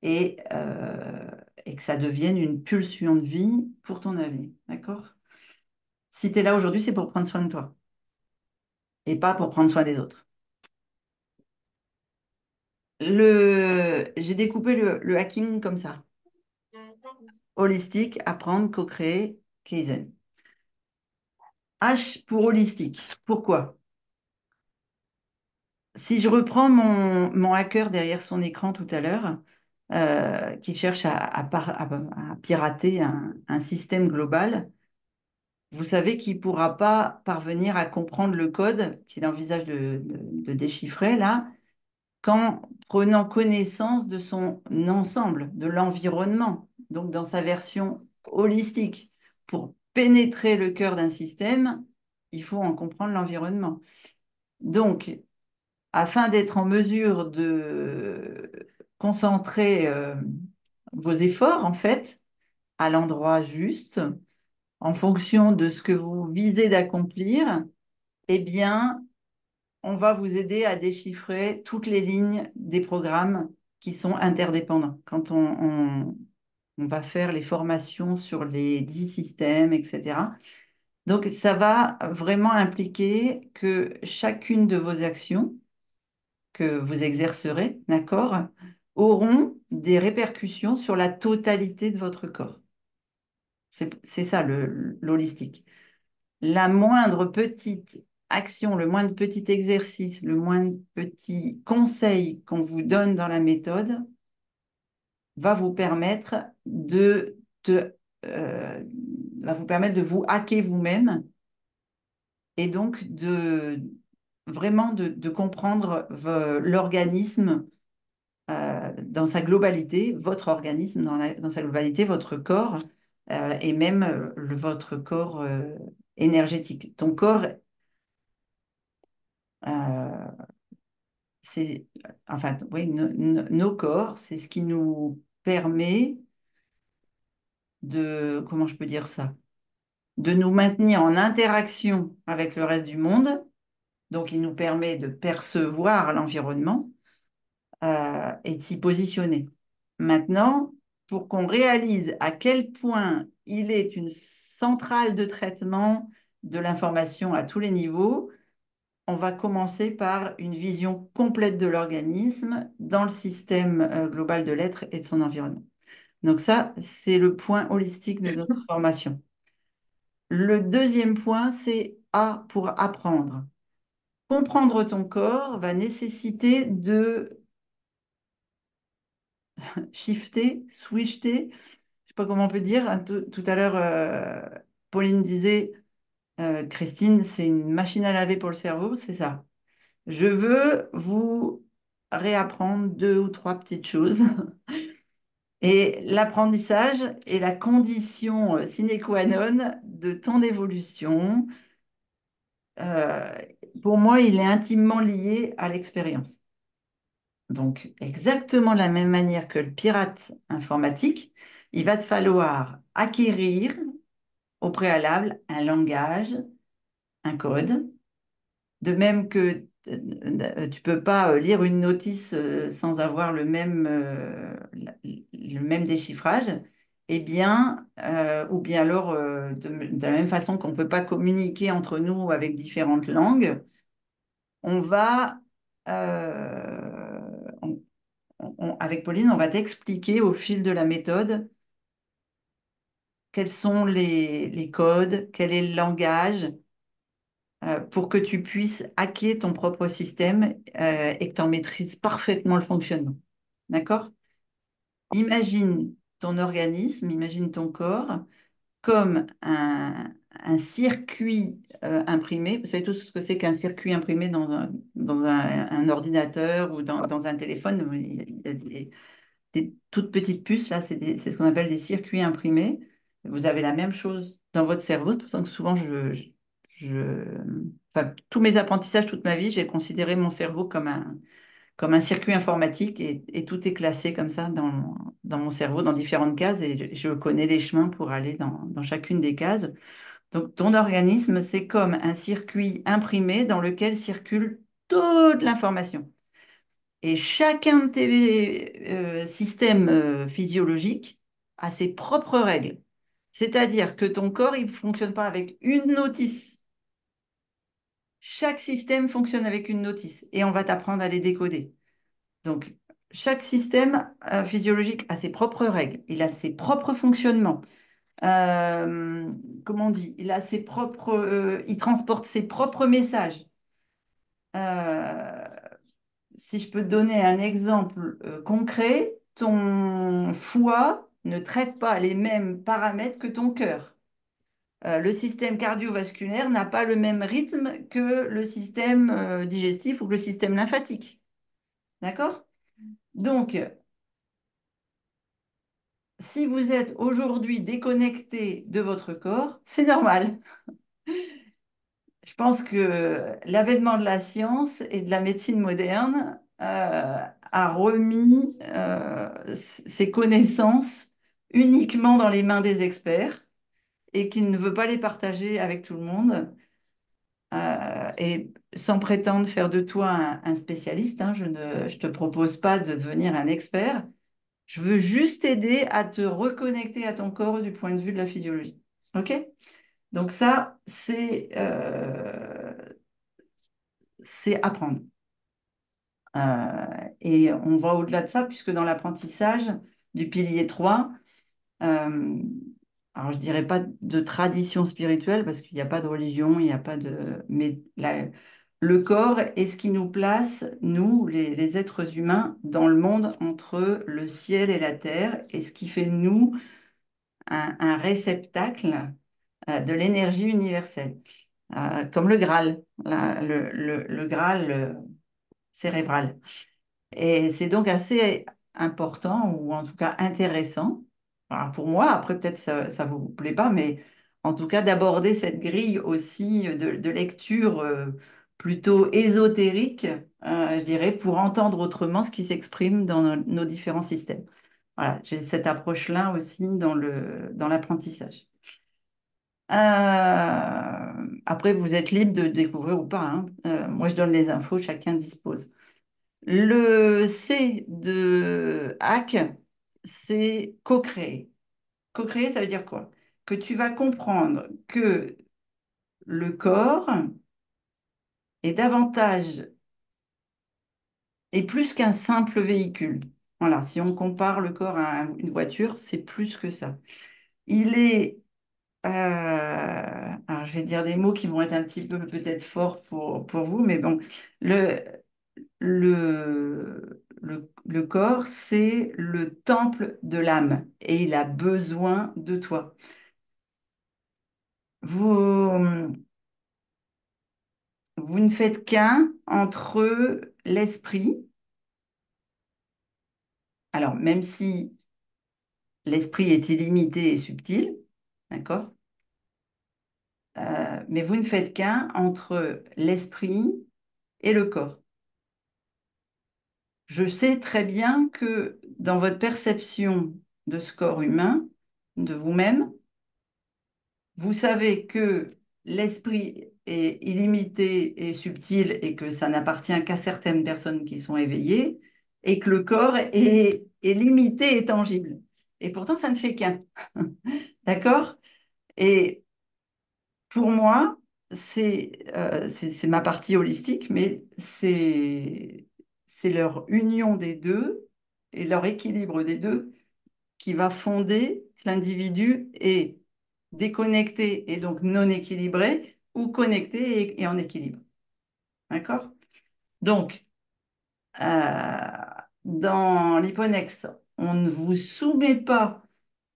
et que ça devienne une pulsion de vie pour ton avenir. D'accord? Si tu es là aujourd'hui, c'est pour prendre soin de toi et pas pour prendre soin des autres. J'ai découpé le hacking comme ça. Holistique, apprendre, co-créer, Kaizen. H pour holistique. Pourquoi? Si je reprends mon hacker derrière son écran tout à l'heure, qui cherche à pirater un système global, vous savez qu'il ne pourra pas parvenir à comprendre le code qu'il envisage de déchiffrer là, qu'en prenant connaissance de son ensemble, de l'environnement, donc dans sa version holistique. Pour pénétrer le cœur d'un système, il faut en comprendre l'environnement. Donc, afin d'être en mesure de concentrer vos efforts, en fait, à l'endroit juste, en fonction de ce que vous visez d'accomplir, eh bien, on va vous aider à déchiffrer toutes les lignes des programmes qui sont interdépendants. Quand on va faire les formations sur les 10 systèmes, etc. Donc, ça va vraiment impliquer que chacune de vos actions que vous exercerez, d'accord, auront des répercussions sur la totalité de votre corps. C'est ça l'holistique. La moindre petite action, le moindre petit exercice, le moindre petit conseil qu'on vous donne dans la méthode va vous permettre euh, va vous permettre de vous hacker vous-même et donc vraiment de comprendre l'organisme dans sa globalité, votre organisme dans sa globalité, votre corps et même votre corps énergétique. Ton corps, euh, c'est, enfin, oui, nos corps, c'est ce qui nous permet comment je peux dire ça, de nous maintenir en interaction avec le reste du monde. Donc, il nous permet de percevoir l'environnement et de s'y positionner. Maintenant, pour qu'on réalise à quel point il est une centrale de traitement de l'information à tous les niveaux, on va commencer par une vision complète de l'organisme dans le système global de l'être et de son environnement. Donc ça, c'est le point holistique de notre formation. Le deuxième point, c'est A pour apprendre. Comprendre ton corps va nécessiter de shifter, switcher, je ne sais pas comment on peut dire. Tout à l'heure, Pauline disait, Christine, c'est une machine à laver pour le cerveau, c'est ça. Je veux vous réapprendre deux ou trois petites choses. Et l'apprentissage est la condition sine qua non de ton évolution. Euh, pour moi, il est intimement lié à l'expérience. Donc, exactement de la même manière que le pirate informatique, il va te falloir acquérir au préalable un langage, un code, de même que tu peux pas lire une notice sans avoir le même déchiffrage, eh bien, ou bien alors de la même façon qu'on ne peut pas communiquer entre nous avec différentes langues, on va, euh, avec Pauline, on va t'expliquer au fil de la méthode quels sont les codes, quel est le langage, pour que tu puisses hacker ton propre système et que tu en maîtrises parfaitement le fonctionnement. D'accord? Imagine ton organisme, imagine ton corps comme un circuit imprimé. Vous savez tous ce que c'est qu'un circuit imprimé un ordinateur ou dans un téléphone. Il y a des toutes petites puces, là, c'est ce qu'on appelle des circuits imprimés. Vous avez la même chose dans votre cerveau. C'est pour ça que souvent, enfin, tous mes apprentissages, toute ma vie, j'ai considéré mon cerveau comme un circuit informatique et tout est classé comme ça dans mon cerveau, dans différentes cases et je connais les chemins pour aller dans chacune des cases. Donc, ton organisme, c'est comme un circuit imprimé dans lequel circule toute l'information. Et chacun de tes systèmes physiologiques a ses propres règles. C'est-à-dire que ton corps, il ne fonctionne pas avec une notice. Chaque système fonctionne avec une notice et on va t'apprendre à les décoder. Donc, chaque système physiologique a ses propres règles, il a ses propres fonctionnements. Comment on dit? Il transporte ses propres messages. Euh, Si je peux te donner un exemple concret, ton foie ne traite pas les mêmes paramètres que ton cœur. Le système cardiovasculaire n'a pas le même rythme que le système digestif ou que le système lymphatique. D'accord? Donc, si vous êtes aujourd'hui déconnecté de votre corps, c'est normal. Je pense que l'avènement de la science et de la médecine moderne a remis ses connaissances uniquement dans les mains des experts et qu'il ne veut pas les partager avec tout le monde. Et sans prétendre faire de toi un spécialiste, hein, je te propose pas de devenir un expert. Je veux juste t'aider à te reconnecter à ton corps du point de vue de la physiologie. OK? Donc ça, c'est apprendre. Et on va au-delà de ça, puisque dans l'apprentissage du pilier 3, euh, alors je dirais pas de tradition spirituelle, parce qu'il n'y a pas de religion, il n'y a pas de... Mais le corps est ce qui nous place, nous, les êtres humains, dans le monde entre le ciel et la terre, et ce qui fait de nous un réceptacle de l'énergie universelle, comme le Graal, le Graal cérébral. Et c'est donc assez important, ou en tout cas intéressant, alors pour moi, après peut-être ça vous plaît pas, mais en tout cas d'aborder cette grille aussi de lecture plutôt ésotérique, je dirais, pour entendre autrement ce qui s'exprime dans nos différents systèmes. Voilà, j'ai cette approche-là aussi dans l'apprentissage. Après, vous êtes libre de découvrir ou pas, hein. Moi, je donne les infos, chacun dispose. Le C de hack, c'est co-créer. Co-créer, ça veut dire quoi? Que tu vas comprendre que le corps est davantage est plus qu'un simple véhicule. Voilà, si on compare le corps à une voiture, c'est plus que ça. Il est, alors je vais dire des mots qui vont être un petit peu peut-être forts pour vous, mais bon, le, le corps, c'est le temple de l'âme et il a besoin de toi. Vous, vous ne faites qu'un entre l'esprit, alors même si l'esprit est illimité et subtil, d'accord? Mais vous ne faites qu'un entre l'esprit et le corps. Je sais très bien que dans votre perception de ce corps humain, de vous-même, vous savez que l'esprit est illimité et subtil et que ça n'appartient qu'à certaines personnes qui sont éveillées et que le corps est limité et tangible. Et pourtant, ça ne fait qu'un. D'accord? Et pour moi, c'est ma partie holistique, mais c'est leur union des deux et leur équilibre des deux qui va fonder que l'individu est déconnecté et donc non équilibré ou connecté et en équilibre. D'accord? Donc, euh, dans l'hyponex, on ne vous soumet pas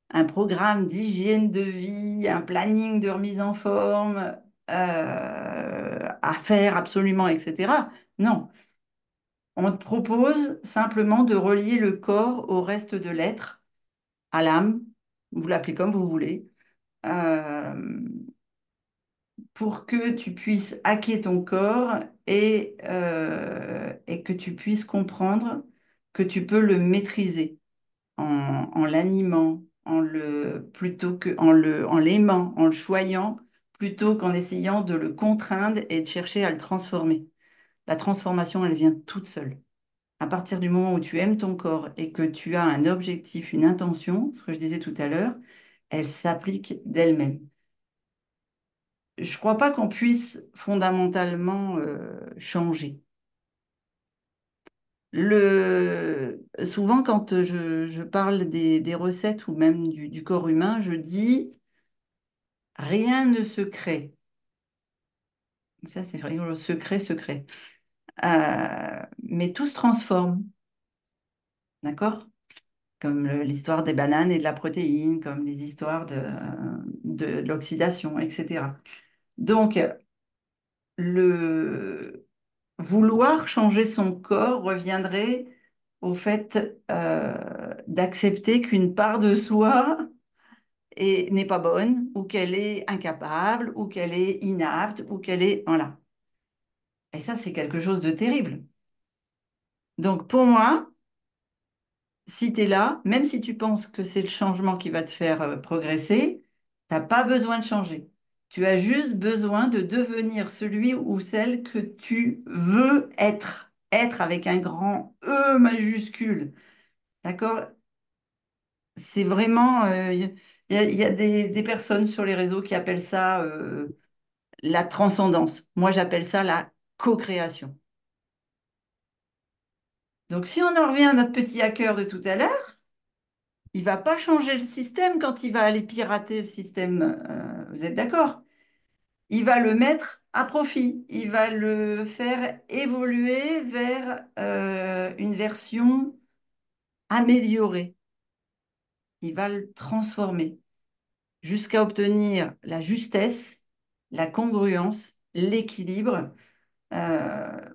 un programme d'hygiène de vie, un planning de remise en forme à faire absolument, etc. Non, on te propose simplement de relier le corps au reste de l'être, à l'âme, vous l'appelez comme vous voulez, euh, pour que tu puisses hacker ton corps et que tu puisses comprendre que tu peux le maîtriser en l'animant, en l'aimant, en le choyant, plutôt qu'en essayant de le contraindre et de chercher à le transformer. La transformation, elle vient toute seule. À partir du moment où tu aimes ton corps et que tu as un objectif, une intention, ce que je disais tout à l'heure, elle s'applique d'elle-même. Je ne crois pas qu'on puisse fondamentalement changer. Souvent, quand je parle des recettes ou même du corps humain, je dis rien ne se crée. Ça, c'est rigolo, secret, secret. Mais tout se transforme, d'accord? Comme l'histoire des bananes et de la protéine, comme les histoires de l'oxydation, etc. Donc, le vouloir changer son corps reviendrait au fait d'accepter qu'une part de soi n'est pas bonne, ou qu'elle est incapable, ou qu'elle est inapte, ou qu'elle est... Voilà. Et ça, c'est quelque chose de terrible. Donc, pour moi, si tu es là, même si tu penses que c'est le changement qui va te faire progresser, tu n'as pas besoin de changer. Tu as juste besoin de devenir celui ou celle que tu veux être. Être avec un grand E majuscule. D'accord? C'est vraiment... il y a des personnes sur les réseaux qui appellent ça la transcendance. Moi, j'appelle ça la co-création. Donc, si on en revient à notre petit hacker de tout à l'heure, il va pas changer le système quand il va aller pirater le système. Vous êtes d'accord? Il va le mettre à profit. Il va le faire évoluer vers une version améliorée. Il va le transformer jusqu'à obtenir la justesse, la congruence, l'équilibre. Euh,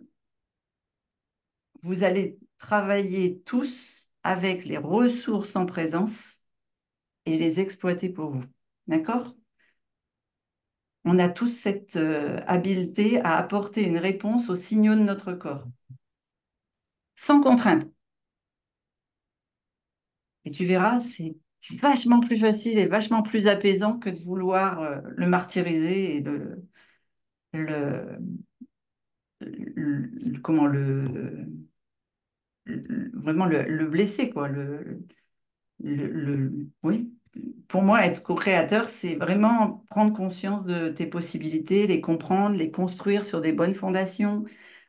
vous allez travailler tous avec les ressources en présence et les exploiter pour vous. D'accord? On a tous cette habileté à apporter une réponse aux signaux de notre corps, sans contrainte. Et tu verras, c'est vachement plus facile et vachement plus apaisant que de vouloir le martyriser et le, comment vraiment le blesser, quoi. Oui. Pour moi, être co-créateur, c'est vraiment prendre conscience de tes possibilités, les comprendre, les construire sur des bonnes fondations,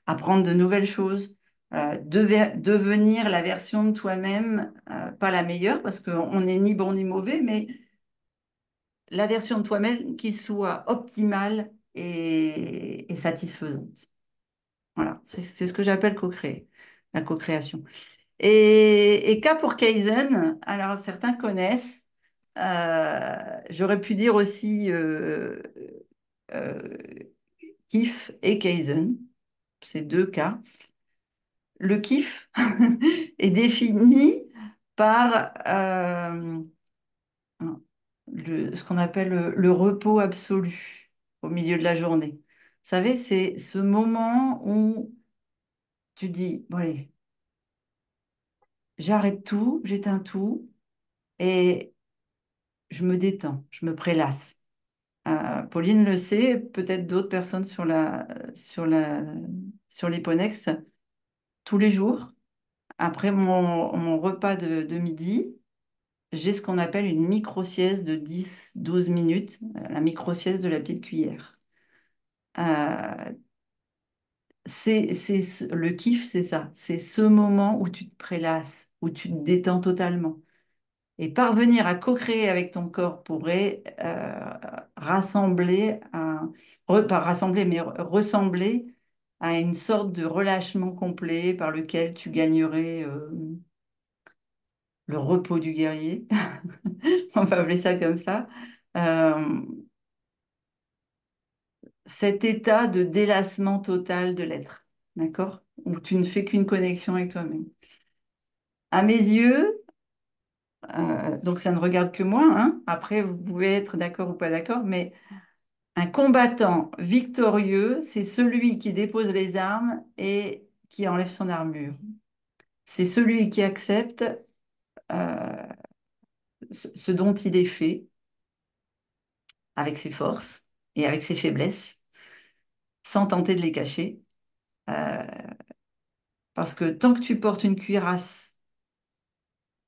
apprendre de nouvelles choses, devenir la version de toi-même, pas la meilleure, parce qu'on n'est ni bon ni mauvais, mais la version de toi-même qui soit optimale et satisfaisante. Voilà, c'est ce que j'appelle co-créer, la co-création. Et K pour Kaizen, alors certains connaissent. J'aurais pu dire aussi euh, kiff et Kaizen, c'est deux cas. Le kiff est défini par ce qu'on appelle le repos absolu au milieu de la journée. Vous savez, c'est ce moment où tu dis, bon allez, j'arrête tout, j'éteins tout et je me détends, je me prélasse. Pauline le sait, peut-être d'autres personnes sur la, sur l'Hyponext, tous les jours, après mon repas de midi, j'ai ce qu'on appelle une micro-sieste de 10-12 minutes, la micro-sieste de la petite cuillère. Euh, le kiff, c'est ça. C'est ce moment où tu te prélasses, où tu te détends totalement. Et parvenir à co-créer avec ton corps pourrait rassembler, pas rassembler, mais ressembler à une sorte de relâchement complet par lequel tu gagnerais le repos du guerrier, on va appeler ça comme ça. Euh, Cet état de délassement total de l'être, d'accord? Où tu ne fais qu'une connexion avec toi-même. À mes yeux, donc ça ne regarde que moi, hein. Après, vous pouvez être d'accord ou pas d'accord, mais un combattant victorieux, c'est celui qui dépose les armes et qui enlève son armure. C'est celui qui accepte euh, ce dont il est fait, avec ses forces et avec ses faiblesses, sans tenter de les cacher. Euh, Parce que tant que tu portes une cuirasse,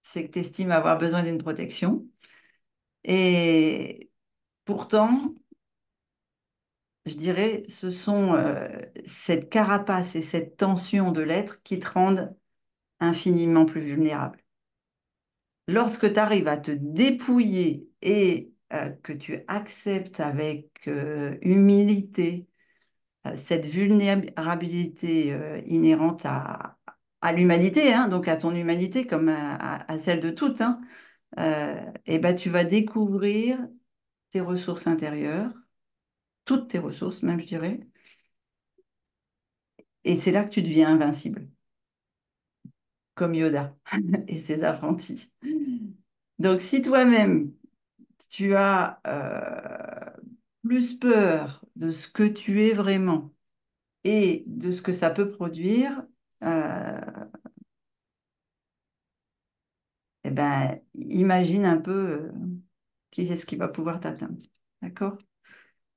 c'est que tu estimes avoir besoin d'une protection. Et pourtant, je dirais, ce sont cette carapace et cette tension de l'être qui te rendent infiniment plus vulnérable. Lorsque tu arrives à te dépouiller et que tu acceptes avec humilité cette vulnérabilité inhérente à l'humanité, hein, donc à ton humanité comme à celle de toutes, hein, et ben, tu vas découvrir tes ressources intérieures, toutes tes ressources même, je dirais, et c'est là que tu deviens invincible, comme Yoda et ses apprentis. Donc si toi-même, tu as plus peur de ce que tu es vraiment et de ce que ça peut produire, euh, eh ben, imagine un peu qui est-ce qui va pouvoir t'atteindre. D'accord?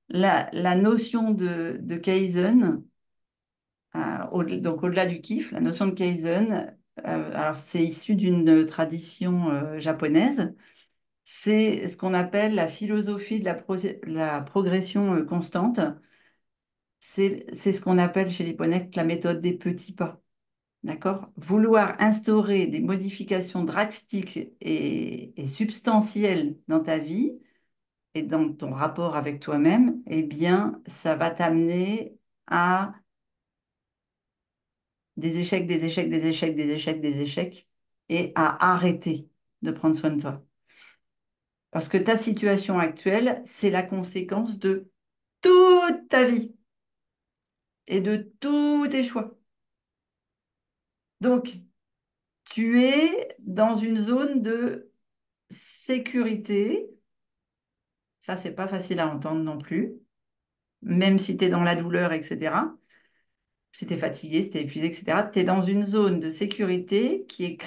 La notion de Kaizen, donc au-delà du kiff, la notion de Kaizen, alors c'est issu d'une tradition japonaise. C'est ce qu'on appelle la philosophie de la progression constante. C'est ce qu'on appelle chez les Ponecs la méthode des petits pas. D'accord? Vouloir instaurer des modifications drastiques et substantielles dans ta vie et dans ton rapport avec toi-même, eh bien, ça va t'amener à des échecs, des échecs, des échecs, des échecs, des échecs, et à arrêter de prendre soin de toi. Parce que ta situation actuelle, c'est la conséquence de toute ta vie et de tous tes choix. Donc, tu es dans une zone de sécurité. Ça, c'est pas facile à entendre non plus, même si tu es dans la douleur, etc. Si tu es fatigué, si tu es épuisé, etc. Tu es dans une zone de sécurité qui est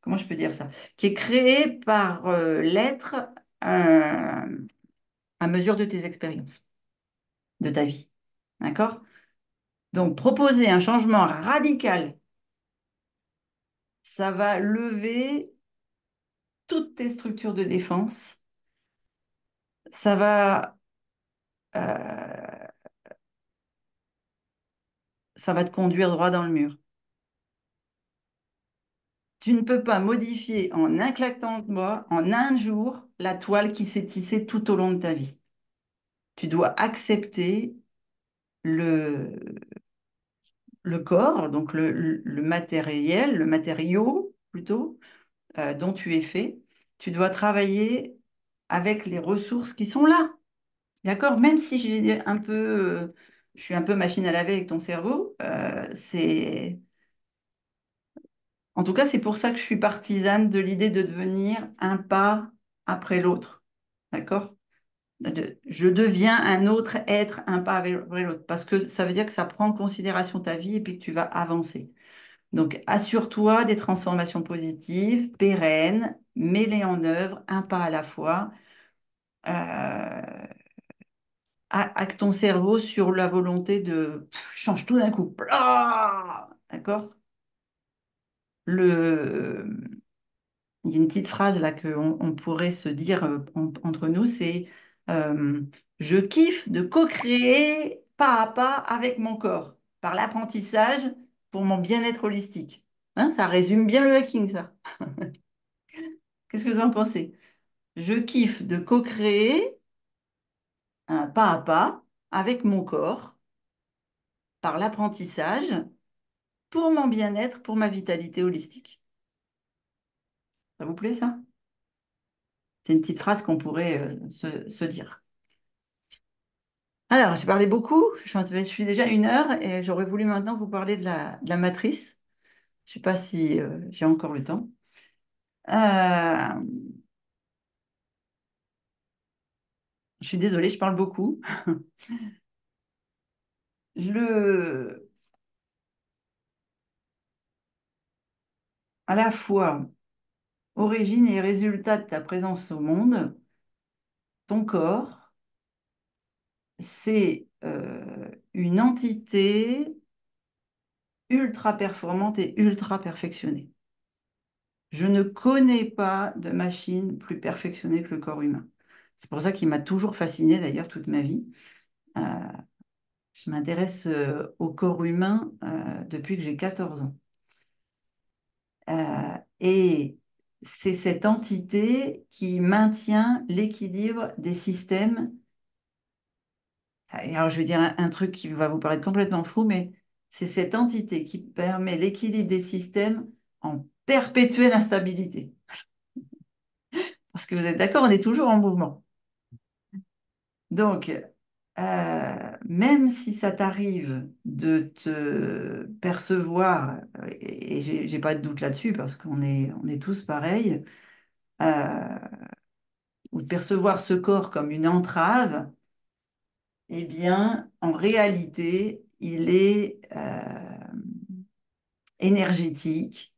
comment je peux dire ça? Qui est créée par l'être à mesure de tes expériences, de ta vie. D'accord? Donc, proposer un changement radical, ça va lever toutes tes structures de défense. Ça va, euh, ça va te conduire droit dans le mur. Tu ne peux pas modifier en un claquement de doigts, en un jour, la toile qui s'est tissée tout au long de ta vie. Tu dois accepter le, le corps, donc le matériel, le matériau plutôt, dont tu es fait. Tu dois travailler avec les ressources qui sont là. D'accord? Même si je suis un peu machine à laver avec ton cerveau, en tout cas, c'est pour ça que je suis partisane de l'idée de devenir un pas après l'autre. D'accord? Je deviens un autre être, un pas après l'autre, parce que ça veut dire que ça prend en considération ta vie et puis que tu vas avancer. Donc, assure-toi des transformations positives, pérennes, mets-les en œuvre, un pas à la fois. Euh, Acte ton cerveau sur la volonté de change tout d'un coup. D'accord? Le, il y a une petite phrase là qu'on on pourrait se dire entre nous, c'est je kiffe de co-créer pas à pas avec mon corps, par l'apprentissage pour mon bien-être holistique. Hein, ça résume bien le hacking, ça. Qu'est-ce que vous en pensez? Je kiffe de co-créer un pas à pas avec mon corps, par l'apprentissage, pour mon bien-être, pour ma vitalité holistique. Ça vous plaît, ça? C'est une petite phrase qu'on pourrait se dire. Alors, j'ai parlé beaucoup, je suis déjà à 1 heure et j'aurais voulu maintenant vous parler de la matrice. Je ne sais pas si j'ai encore le temps. Euh, je suis désolée, je parle beaucoup. Le, à la fois, origine et résultat de ta présence au monde, ton corps, c'est une entité ultra performante et ultra perfectionnée. Je ne connais pas de machine plus perfectionnée que le corps humain. C'est pour ça qu'il m'a toujours fasciné d'ailleurs toute ma vie. Euh, je m'intéresse au corps humain depuis que j'ai 14 ans. Et c'est cette entité qui maintient l'équilibre des systèmes. Et alors, je vais dire un truc qui va vous paraître complètement fou, mais c'est cette entité qui permet l'équilibre des systèmes en perpétuelle instabilité. Parce que vous êtes d'accord, on est toujours en mouvement. Donc, même si ça t'arrive de te percevoir, et j'ai pas de doute là-dessus, parce qu'on est tous pareils, euh, ou de percevoir ce corps comme une entrave, eh bien, en réalité, il est énergétique,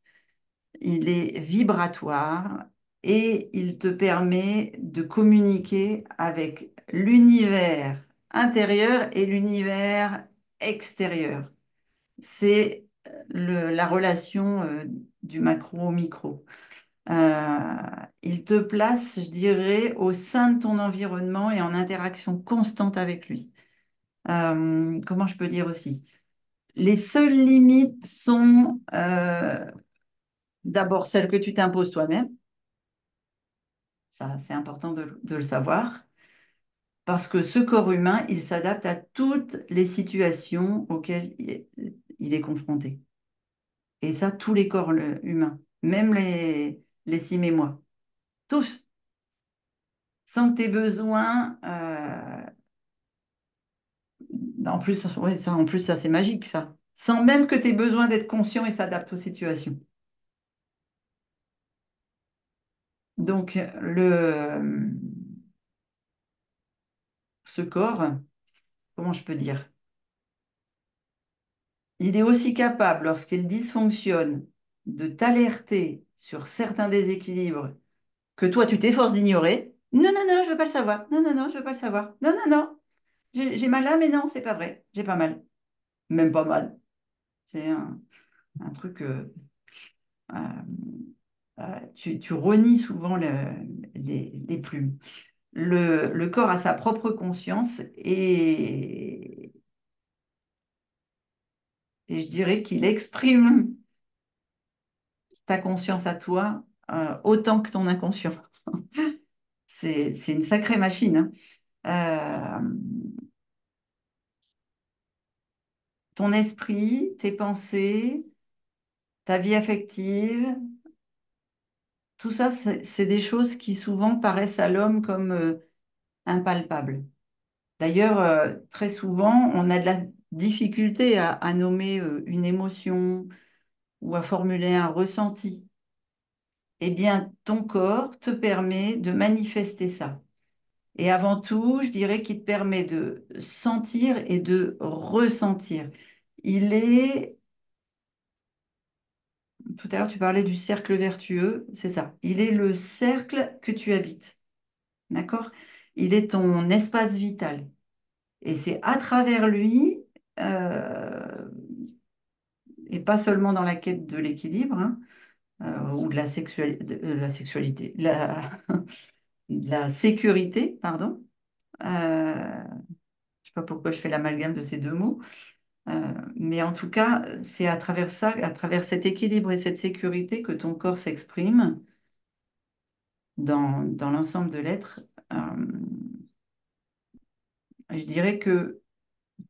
il est vibratoire et il te permet de communiquer avec l'univers intérieur et l'univers extérieur. C'est la relation du macro au micro. Euh, il te place, je dirais, au sein de ton environnement et en interaction constante avec lui. Comment je peux dire aussi? Les seules limites sont d'abord celles que tu t'imposes toi-même. Ça, c'est important de le savoir. Parce que ce corps humain, il s'adapte à toutes les situations auxquelles il est confronté. Et ça, tous les corps humains, même les 6 mois. Tous, sans que tu aies besoin. En plus, ouais, ça, en plus, ça, c'est magique, ça. Sans même que tu aies besoin d'être conscient et s'adapte aux situations. Donc, ce corps, comment je peux dire? Il est aussi capable, lorsqu'il dysfonctionne, de t'alerter sur certains déséquilibres que toi, tu t'efforces d'ignorer. Non, non, non, je ne veux pas le savoir. Non, non, non, je ne veux pas le savoir. Non, non, non. J'ai mal là, mais non, c'est pas vrai. J'ai pas mal. Même pas mal. C'est un truc. Euh, tu renies souvent les plumes. Le corps a sa propre conscience et je dirais qu'il exprime ta conscience à toi autant que ton inconscient. C'est une sacrée machine, hein. Ton esprit, tes pensées, ta vie affective, tout ça, c'est des choses qui souvent paraissent à l'homme comme impalpables. D'ailleurs, très souvent, on a de la difficulté à nommer une émotion ou à formuler un ressenti. Eh bien, ton corps te permet de manifester ça. Et avant tout, je dirais qu'il te permet de sentir et de ressentir. Il est, tout à l'heure, tu parlais du cercle vertueux, c'est ça. Il est le cercle que tu habites. D'accord? Il est ton espace vital. Et c'est à travers lui, euh, et pas seulement dans la quête de l'équilibre, hein, ou de la sexualité, de la sécurité, pardon. Euh, sais pas pourquoi je fais l'amalgame de ces deux mots. Mais en tout cas, c'est à travers ça, à travers cet équilibre et cette sécurité que ton corps s'exprime dans l'ensemble de l'être. Euh, je dirais que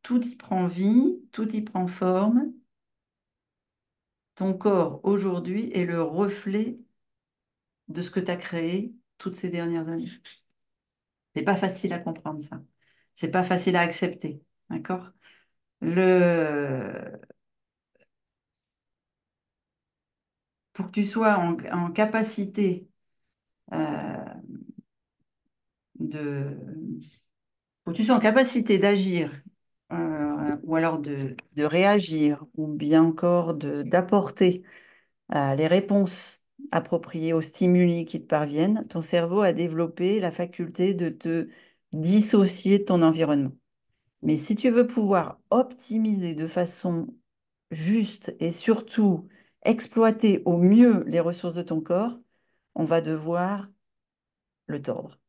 tout y prend vie, tout y prend forme. Ton corps aujourd'hui est le reflet de ce que tu as créé toutes ces dernières années. C'est pas facile à comprendre ça. C'est pas facile à accepter. D'accord? Le... Pour que tu sois en capacité euh, de... Pour que tu sois en capacité d'agir ou alors de réagir ou bien encore d'apporter les réponses appropriées aux stimuli qui te parviennent, ton cerveau a développé la faculté de te dissocier de ton environnement. Mais si tu veux pouvoir optimiser de façon juste et surtout exploiter au mieux les ressources de ton corps, on va devoir le tordre.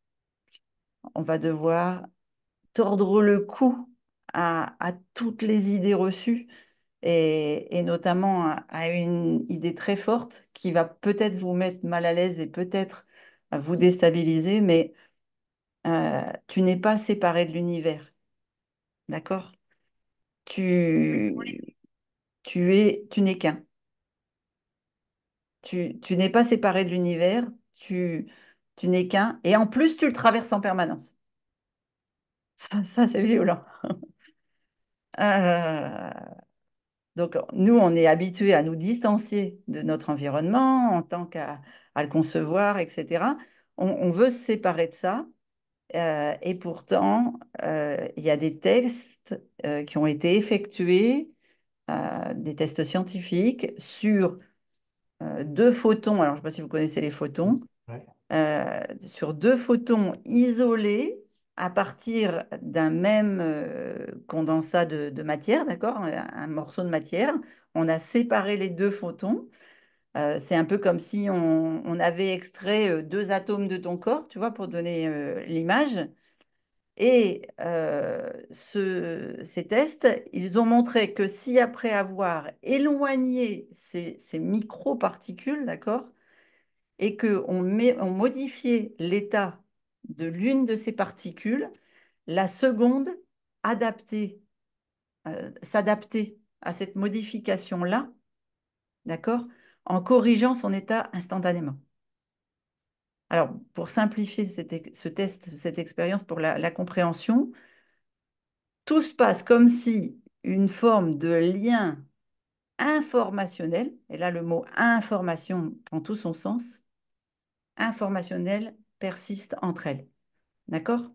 On va devoir tordre le cou à toutes les idées reçues et notamment à une idée très forte qui va peut-être vous mettre mal à l'aise et peut-être vous déstabiliser, mais tu n'es pas séparé de l'univers, d'accord? Tu, tu n'es qu'un. Tu n'es pas séparé de l'univers, tu n'es qu'un, et en plus, tu le traverses en permanence. Ça, c'est violent. Euh, donc, nous, on est habitués à nous distancier de notre environnement en tant qu'à le concevoir, etc. On veut se séparer de ça. Et pourtant, il y a des tests qui ont été effectués, des tests scientifiques sur deux photons. Alors, je ne sais pas si vous connaissez les photons. Ouais. Sur deux photons isolés à partir d'un même condensat de matière, d'accord? Un morceau de matière. On a séparé les deux photons. C'est un peu comme si on avait extrait deux atomes de ton corps, tu vois, pour donner l'image. Et ces tests, ils ont montré que si après avoir éloigné ces microparticules, d'accord, et on modifiait l'état de l'une de ces particules, la seconde s'adaptait à cette modification-là, d'accord, en corrigeant son état instantanément. Alors, pour simplifier ce test, cette expérience pour la compréhension, tout se passe comme si une forme de lien informationnel, et là le mot information prend tout son sens, informationnel persiste entre elles. D'accord?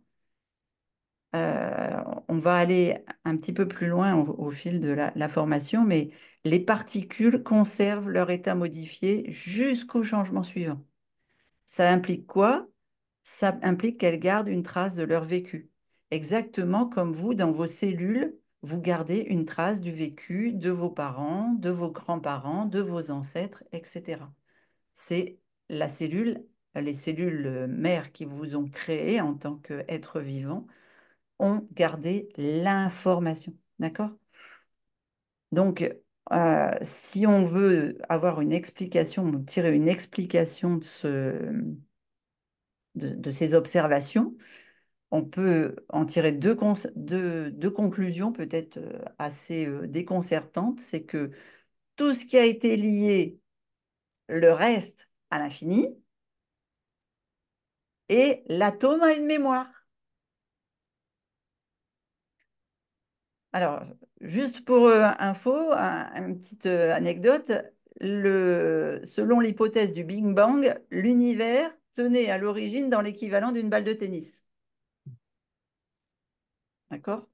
On va aller un petit peu plus loin au fil de la formation, mais les particules conservent leur état modifié jusqu'au changement suivant. Ça implique quoi? Ça implique qu'elles gardent une trace de leur vécu. Exactement comme vous, dans vos cellules, vous gardez une trace du vécu de vos parents, de vos grands-parents, de vos ancêtres, etc. C'est la cellule, les cellules mères qui vous ont créé en tant qu'être vivant ont gardé l'information. D'accord? Donc, si on veut avoir une explication, tirer une explication de ces observations, on peut en tirer deux conclusions peut-être assez déconcertantes. C'est que tout ce qui a été lié, le reste à l'infini, et l'atome a une mémoire. Alors, juste pour info, une petite anecdote, selon l'hypothèse du Big Bang, l'univers tenait à l'origine dans l'équivalent d'une balle de tennis. D'accord?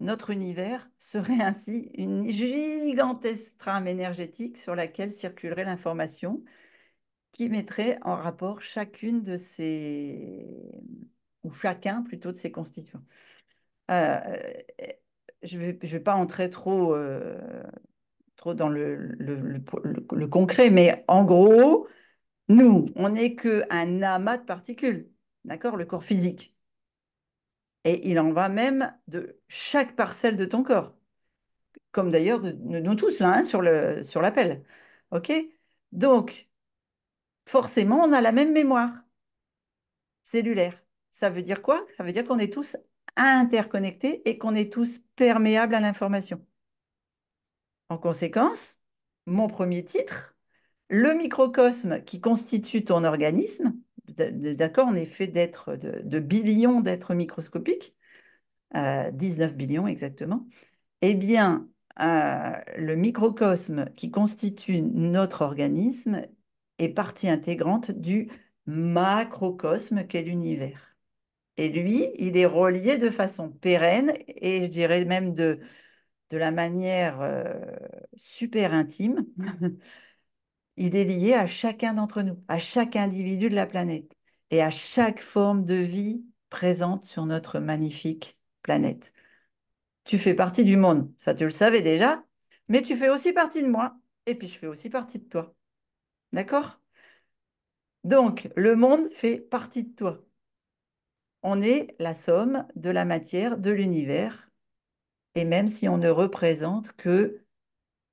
Notre univers serait ainsi une gigantesque trame énergétique sur laquelle circulerait l'information qui mettrait en rapport chacune de ou chacun plutôt de ces constituants. Euh, je vais pas entrer trop dans le concret, mais en gros, nous, on n'est qu'un amas de particules, d'accord, le corps physique. Et il en va même de chaque parcelle de ton corps, comme d'ailleurs de nous tous, là, hein, sur l'appel. OK? Donc, forcément, on a la même mémoire cellulaire. Ça veut dire quoi? Ça veut dire qu'on est tous interconnectés et qu'on est tous perméables à l'information. En conséquence, mon premier titre, le microcosme qui constitue ton organisme, d'accord, on est fait de billions d'êtres microscopiques, 19 billions exactement, eh bien, le microcosme qui constitue notre organisme est partie intégrante du macrocosme qu'est l'univers. Et lui, il est relié de façon pérenne et je dirais même de la manière super intime. Il est lié à chacun d'entre nous, à chaque individu de la planète et à chaque forme de vie présente sur notre magnifique planète. Tu fais partie du monde, ça tu le savais déjà, mais tu fais aussi partie de moi et puis je fais aussi partie de toi. D'accord? Donc, le monde fait partie de toi. On est la somme de la matière de l'univers et même si on ne représente que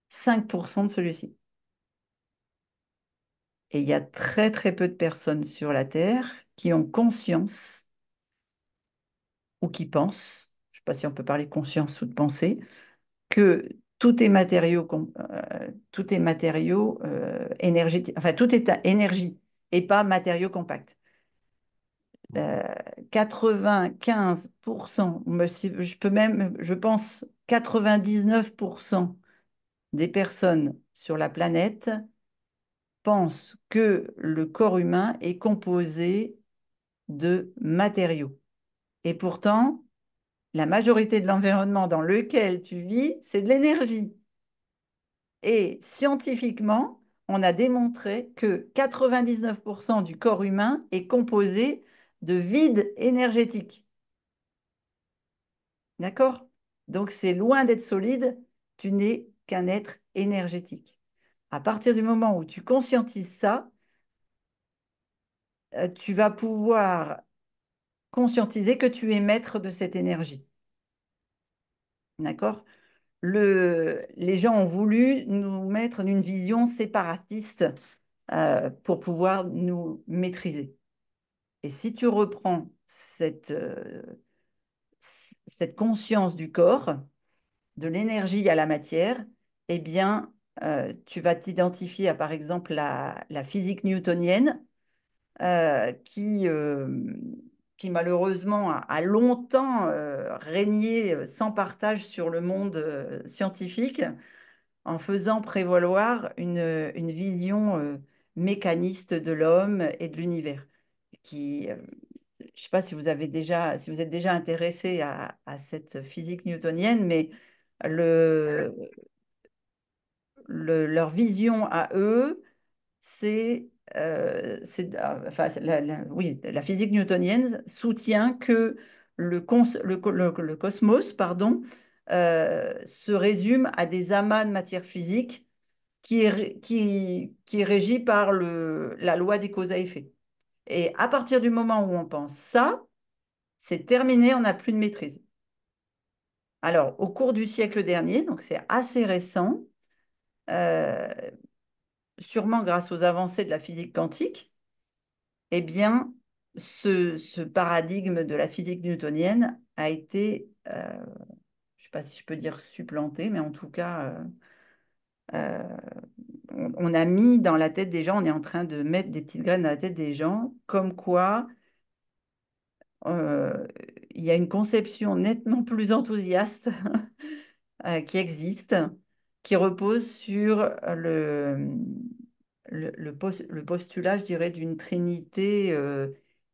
5% de celui-ci. Et il y a très très peu de personnes sur la Terre qui ont conscience ou qui pensent, je ne sais pas si on peut parler de conscience ou de pensée, que tout est matériau énergétique, enfin tout est énergie et pas matériau compact. 95%, je peux même, je pense 99% des personnes sur la planète pensent que le corps humain est composé de matériaux. Et pourtant, la majorité de l'environnement dans lequel tu vis, c'est de l'énergie. Et scientifiquement, on a démontré que 99% du corps humain est composé de vide énergétique. D'accord? Donc c'est loin d'être solide, tu n'es qu'un être énergétique. À partir du moment où tu conscientises ça, tu vas pouvoir conscientiser que tu es maître de cette énergie. D'accord? Les gens ont voulu nous mettre une vision séparatiste pour pouvoir nous maîtriser. Et si tu reprends cette conscience du corps, de l'énergie à la matière, eh bien, tu vas t'identifier à, par exemple, la physique newtonienne, euh, qui, euh, qui malheureusement a longtemps régné sans partage sur le monde scientifique, en faisant prévaloir une vision mécaniste de l'homme et de l'univers. Je ne sais pas si vous êtes déjà intéressé à cette physique newtonienne, mais le, leur vision à eux, enfin, oui, la physique newtonienne soutient que le cosmos, pardon, se résume à des amas de matière physique qui est régi par la loi des causes à effet. Et à partir du moment où on pense ça, c'est terminé, on n'a plus de maîtrise. Alors, au cours du siècle dernier, donc c'est assez récent, euh, sûrement grâce aux avancées de la physique quantique, eh bien, ce paradigme de la physique newtonienne a été, je ne sais pas si je peux dire supplanté, mais en tout cas, on a mis dans la tête des gens, on est en train de mettre des petites graines dans la tête des gens, comme quoi euh, il y a une conception nettement plus enthousiaste qui existe, qui repose sur le postulat, je dirais, d'une trinité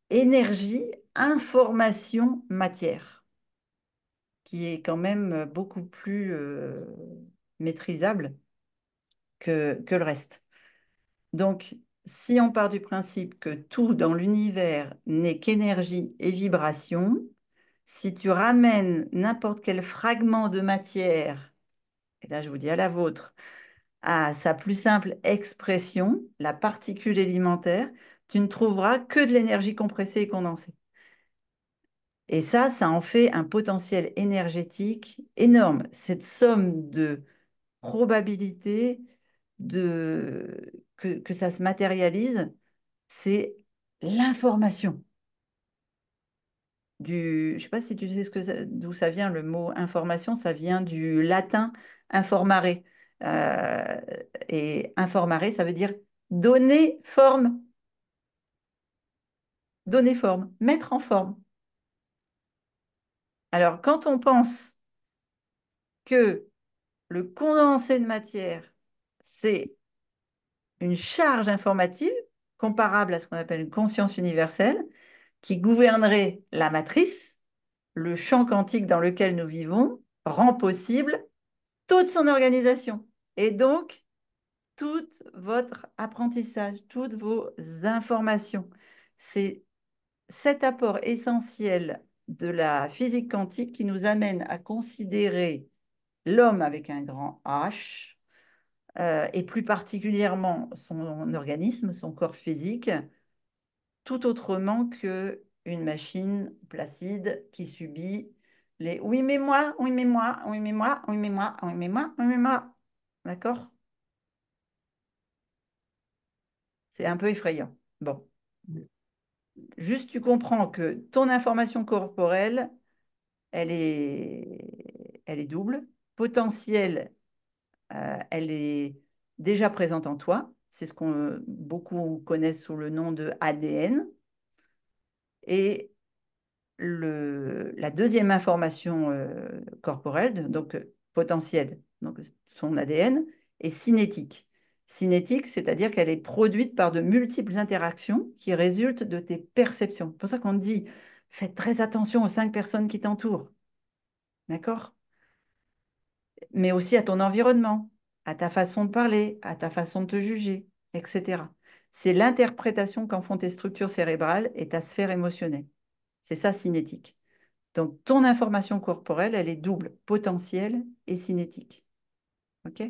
énergie, information, matière, qui est quand même beaucoup plus maîtrisable que le reste. Donc, si on part du principe que tout dans l'univers n'est qu'énergie et vibration, si tu ramènes n'importe quel fragment de matière, et là je vous dis à la vôtre, à sa plus simple expression, la particule élémentaire, tu ne trouveras que de l'énergie compressée et condensée. Et ça en fait un potentiel énergétique énorme. Cette somme de probabilités que ça se matérialise, c'est l'information. Je ne sais pas si tu sais d'où ça vient, le mot information, ça vient du latin informare. Euh, et informare, ça veut dire donner forme, donner forme, mettre en forme. Alors, quand on pense que le condensé de matière, c'est une charge informative comparable à ce qu'on appelle une conscience universelle qui gouvernerait la matrice, le champ quantique dans lequel nous vivons rend possible toute son organisation. Et donc, tout votre apprentissage, toutes vos informations. C'est cet apport essentiel de la physique quantique qui nous amène à considérer l'homme avec un grand H, et plus particulièrement son organisme, son corps physique, tout autrement qu'une machine placide qui subit les oui mais moi, oui mais moi, oui mais moi, oui mais moi, oui mais moi, oui mais moi. D'accord? C'est un peu effrayant. Bon, juste tu comprends que ton information corporelle, elle est double. Potentielle, elle est déjà présente en toi. C'est ce qu'on beaucoup connaissent sous le nom de ADN. Et la deuxième information corporelle, donc potentielle, donc son ADN, est cinétique. Cinétique, c'est-à-dire qu'elle est produite par de multiples interactions qui résultent de tes perceptions. C'est pour ça qu'on te dit, fais très attention aux 5 personnes qui t'entourent, d'accord? Mais aussi à ton environnement, à ta façon de parler, à ta façon de te juger, etc. C'est l'interprétation qu'en font tes structures cérébrales et ta sphère émotionnelle. C'est ça, cinétique. Donc, ton information corporelle, elle est double, potentielle et cinétique. OK?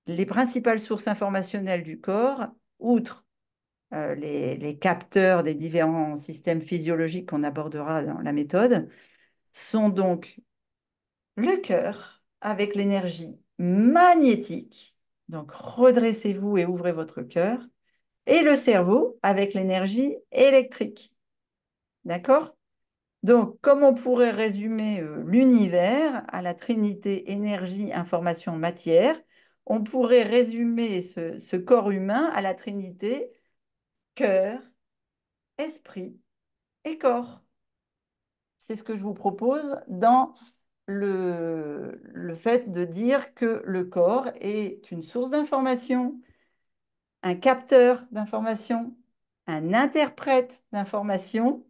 Les principales sources informationnelles du corps, outre les capteurs des différents systèmes physiologiques qu'on abordera dans la méthode, sont donc le cœur avec l'énergie magnétique. Donc, redressez-vous et ouvrez votre cœur. Et le cerveau avec l'énergie électrique. D'accord? Donc, comme on pourrait résumer l'univers à la trinité énergie, information, matière, on pourrait résumer ce corps humain à la trinité cœur, esprit et corps. C'est ce que je vous propose dans le fait de dire que le corps est une source d'information, un capteur d'information, un interprète d'information,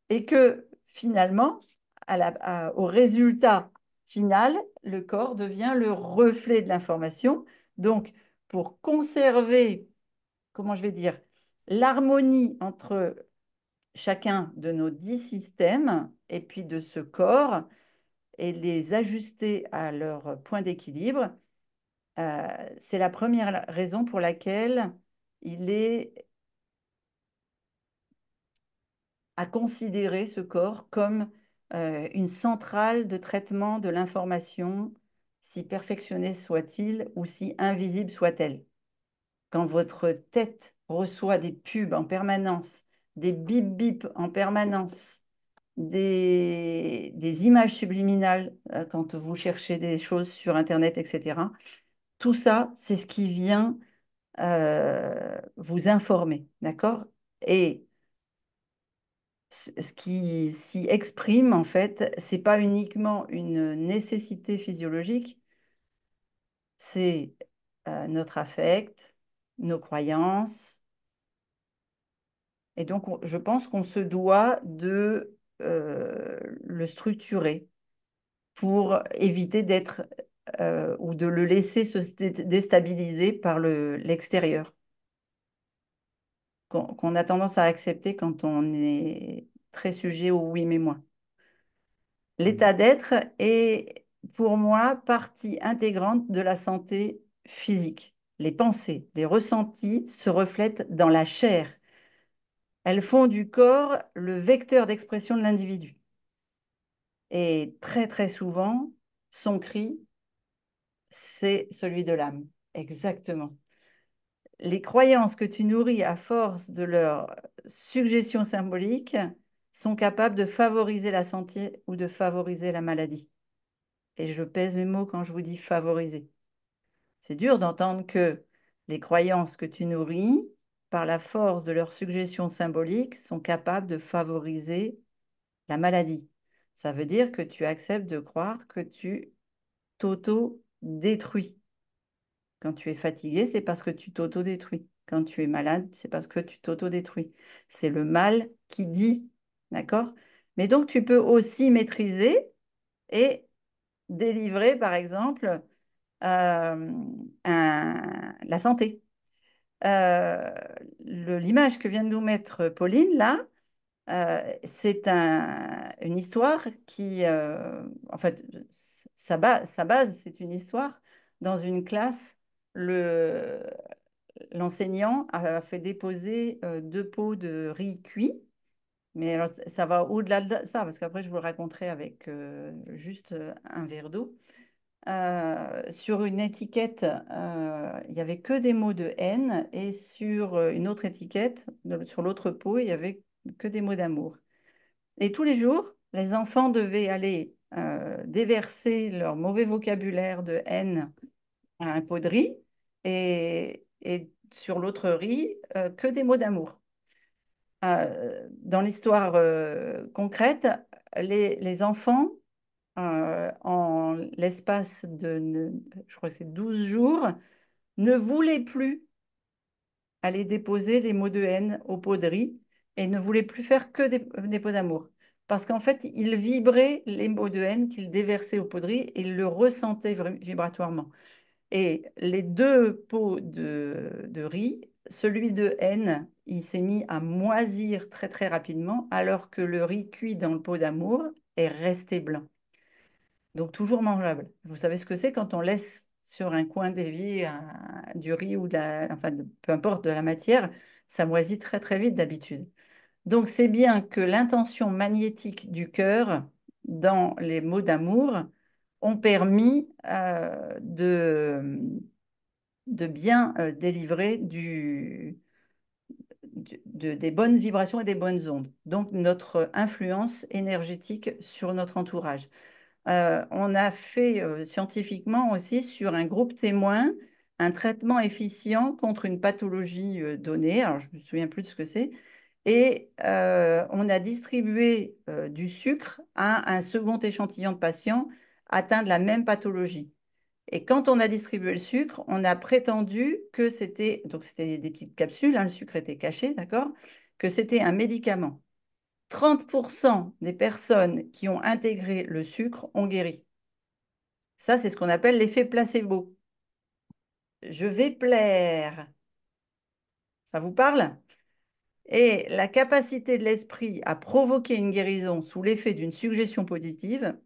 et que finalement, au résultat final, le corps devient le reflet de l'information. Donc, pour conserver, comment je vais dire, l'harmonie entre chacun de nos 10 systèmes et puis de ce corps et les ajuster à leur point d'équilibre, c'est la première raison pour laquelle il est à considérer ce corps comme une centrale de traitement de l'information, si perfectionnée soit-il ou si invisible soit-elle. Quand votre tête reçoit des pubs en permanence, des bip-bip en permanence, des images subliminales quand vous cherchez des choses sur Internet, etc., tout ça, c'est ce qui vient vous informer, d'accord? Et ce qui s'y exprime, en fait, c'est pas uniquement une nécessité physiologique, c'est notre affect, nos croyances. Et donc, je pense qu'on se doit de le structurer pour éviter d'être ou de le laisser se déstabiliser par l'extérieur, qu'on a tendance à accepter quand on est très sujet au oui mais moi. L'état d'être est pour moi partie intégrante de la santé physique. Les pensées, les ressentis se reflètent dans la chair. elles font du corps le vecteur d'expression de l'individu. Et très, très souvent, son cri, c'est celui de l'âme. Exactement. Les croyances que tu nourris à force de leur suggestion symbolique sont capables de favoriser la santé ou de favoriser la maladie. Et je pèse mes mots quand je vous dis favoriser. C'est dur d'entendre que les croyances que tu nourris, par la force de leur suggestion symbolique, sont capables de favoriser la maladie. Ça veut dire que tu acceptes de croire que tu t'auto-détruis. Quand tu es fatigué, c'est parce que tu t'auto-détruis. Quand tu es malade, c'est parce que tu t'auto-détruis. C'est le mal qui dit, d'accord? Mais donc, tu peux aussi maîtriser et délivrer, par exemple, la santé. Euh, L'image que vient de nous mettre Pauline, là, c'est une histoire qui, en fait, sa base, c'est une histoire. Dans une classe, le, l'enseignant a fait déposer 2 pots de riz cuit. Mais alors, ça va au-delà de ça, parce qu'après, je vous le raconterai avec juste un verre d'eau. Sur une étiquette, il n'y avait que des mots de haine, et sur une autre étiquette, sur l'autre pot, il n'y avait que des mots d'amour. Et tous les jours, les enfants devaient aller déverser leur mauvais vocabulaire de haine à un pot de riz, et sur l'autre riz, que des mots d'amour. Dans l'histoire concrète, les enfants, en l'espace de, je crois que c'est 12 jours, ne voulaient plus aller déposer les mots de haine au pot de riz et ne voulaient plus faire que des pots d'amour. Parce qu'en fait, ils vibraient les mots de haine qu'ils déversaient au pot de riz et ils le ressentaient vibratoirement. Et les 2 pots de riz, celui de haine, il s'est mis à moisir très très rapidement, alors que le riz cuit dans le pot d'amour est resté blanc. Donc toujours mangeable. Vous savez ce que c'est quand on laisse sur un coin d'évier du riz ou enfin, peu importe de la matière, ça moisit très très vite d'habitude. Donc c'est bien que l'intention magnétique du cœur dans les mots d'amour ont permis de bien délivrer des bonnes vibrations et des bonnes ondes. Donc notre influence énergétique sur notre entourage. On a fait scientifiquement aussi sur un groupe témoin un traitement efficient contre une pathologie donnée. Alors, je ne me souviens plus de ce que c'est. Et on a distribué du sucre à un second échantillon de patients atteints de la même pathologie. Et quand on a distribué le sucre, on a prétendu que c'était, donc c'était des petites capsules, hein, le sucre était caché, d'accord, que c'était un médicament. 30% des personnes qui ont intégré le sucre ont guéri. Ça, c'est ce qu'on appelle l'effet placebo. Je vais plaire. Ça vous parle? Et la capacité de l'esprit à provoquer une guérison sous l'effet d'une suggestion positive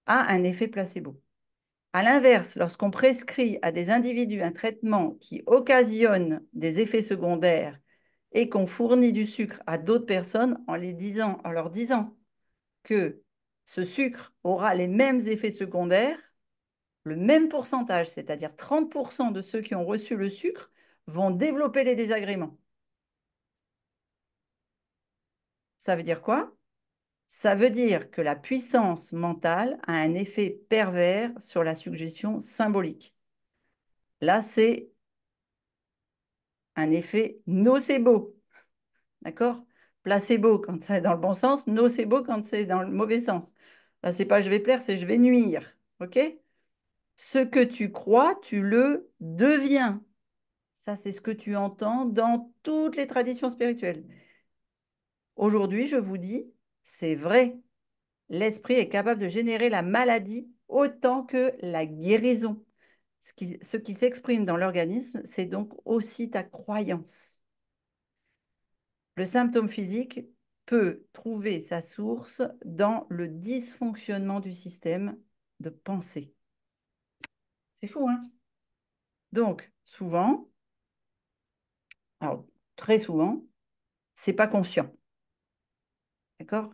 a un effet placebo. À l'inverse, lorsqu'on prescrit à des individus un traitement qui occasionne des effets secondaires et qu'on fournit du sucre à d'autres personnes en leur disant que ce sucre aura les mêmes effets secondaires, le même pourcentage, c'est-à-dire 30% de ceux qui ont reçu le sucre, vont développer les désagréments. Ça veut dire quoi? Ça veut dire que la puissance mentale a un effet pervers sur la suggestion symbolique. Là, c'est un effet nocebo, d'accord? Placebo quand c'est dans le bon sens, nocebo quand c'est dans le mauvais sens. Là, c'est pas je vais plaire, c'est je vais nuire, ok? Ce que tu crois, tu le deviens. Ça, c'est ce que tu entends dans toutes les traditions spirituelles. Aujourd'hui, je vous dis, c'est vrai. L'esprit est capable de générer la maladie autant que la guérison. Ce qui s'exprime dans l'organisme, c'est donc aussi ta croyance. Le symptôme physique peut trouver sa source dans le dysfonctionnement du système de pensée. C'est fou, hein? Donc, souvent, alors très souvent, c'est pas conscient. D'accord?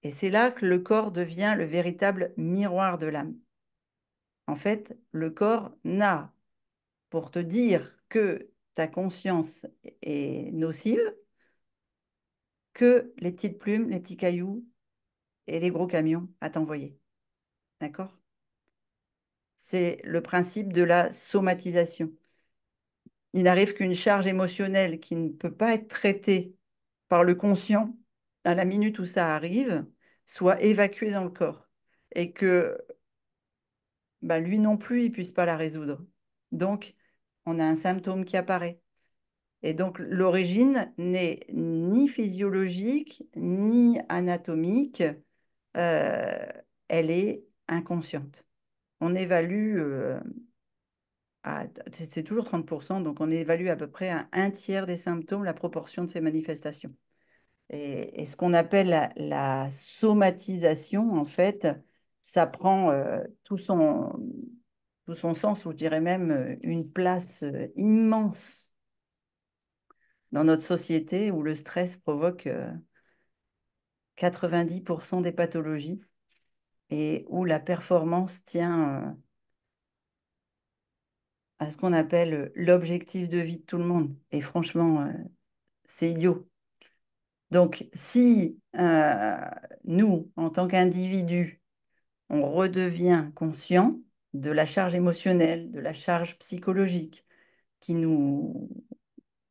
Et c'est là que le corps devient le véritable miroir de l'âme. En fait, le corps n'a, pour te dire que ta conscience est nocive, que les petites plumes, les petits cailloux et les gros camions à t'envoyer. D'accord? C'est le principe de la somatisation. Il n'arrive qu'une charge émotionnelle qui ne peut pas être traitée par le conscient à la minute où ça arrive, soit évacuée dans le corps. Et que bah, lui non plus, il ne puisse pas la résoudre. Donc, on a un symptôme qui apparaît. Et donc, l'origine n'est ni physiologique, ni anatomique, euh, elle est inconsciente. On évalue, c'est toujours 30%, donc on évalue à peu près à un tiers des symptômes la proportion de ces manifestations. Et ce qu'on appelle la somatisation, en fait, ça prend tout son sens, ou je dirais même une place immense dans notre société où le stress provoque 90% des pathologies et où la performance tient à ce qu'on appelle l'objectif de vie de tout le monde. Et franchement, c'est idiot. Donc, si nous, en tant qu'individus, on redevient conscient de la charge émotionnelle, de la charge psychologique qui nous,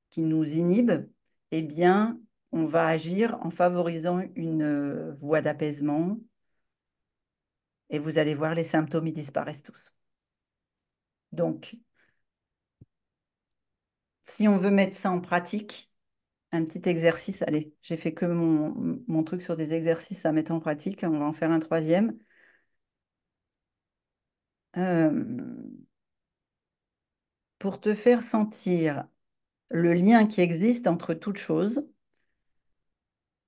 qui nous inhibe, eh bien, on va agir en favorisant une voie d'apaisement et vous allez voir, les symptômes, ils disparaissent tous. Donc, si on veut mettre ça en pratique, un petit exercice, allez, j'ai fait que mon truc sur des exercices à mettre en pratique, on va en faire un troisième. Euh, pour te faire sentir le lien qui existe entre toutes choses,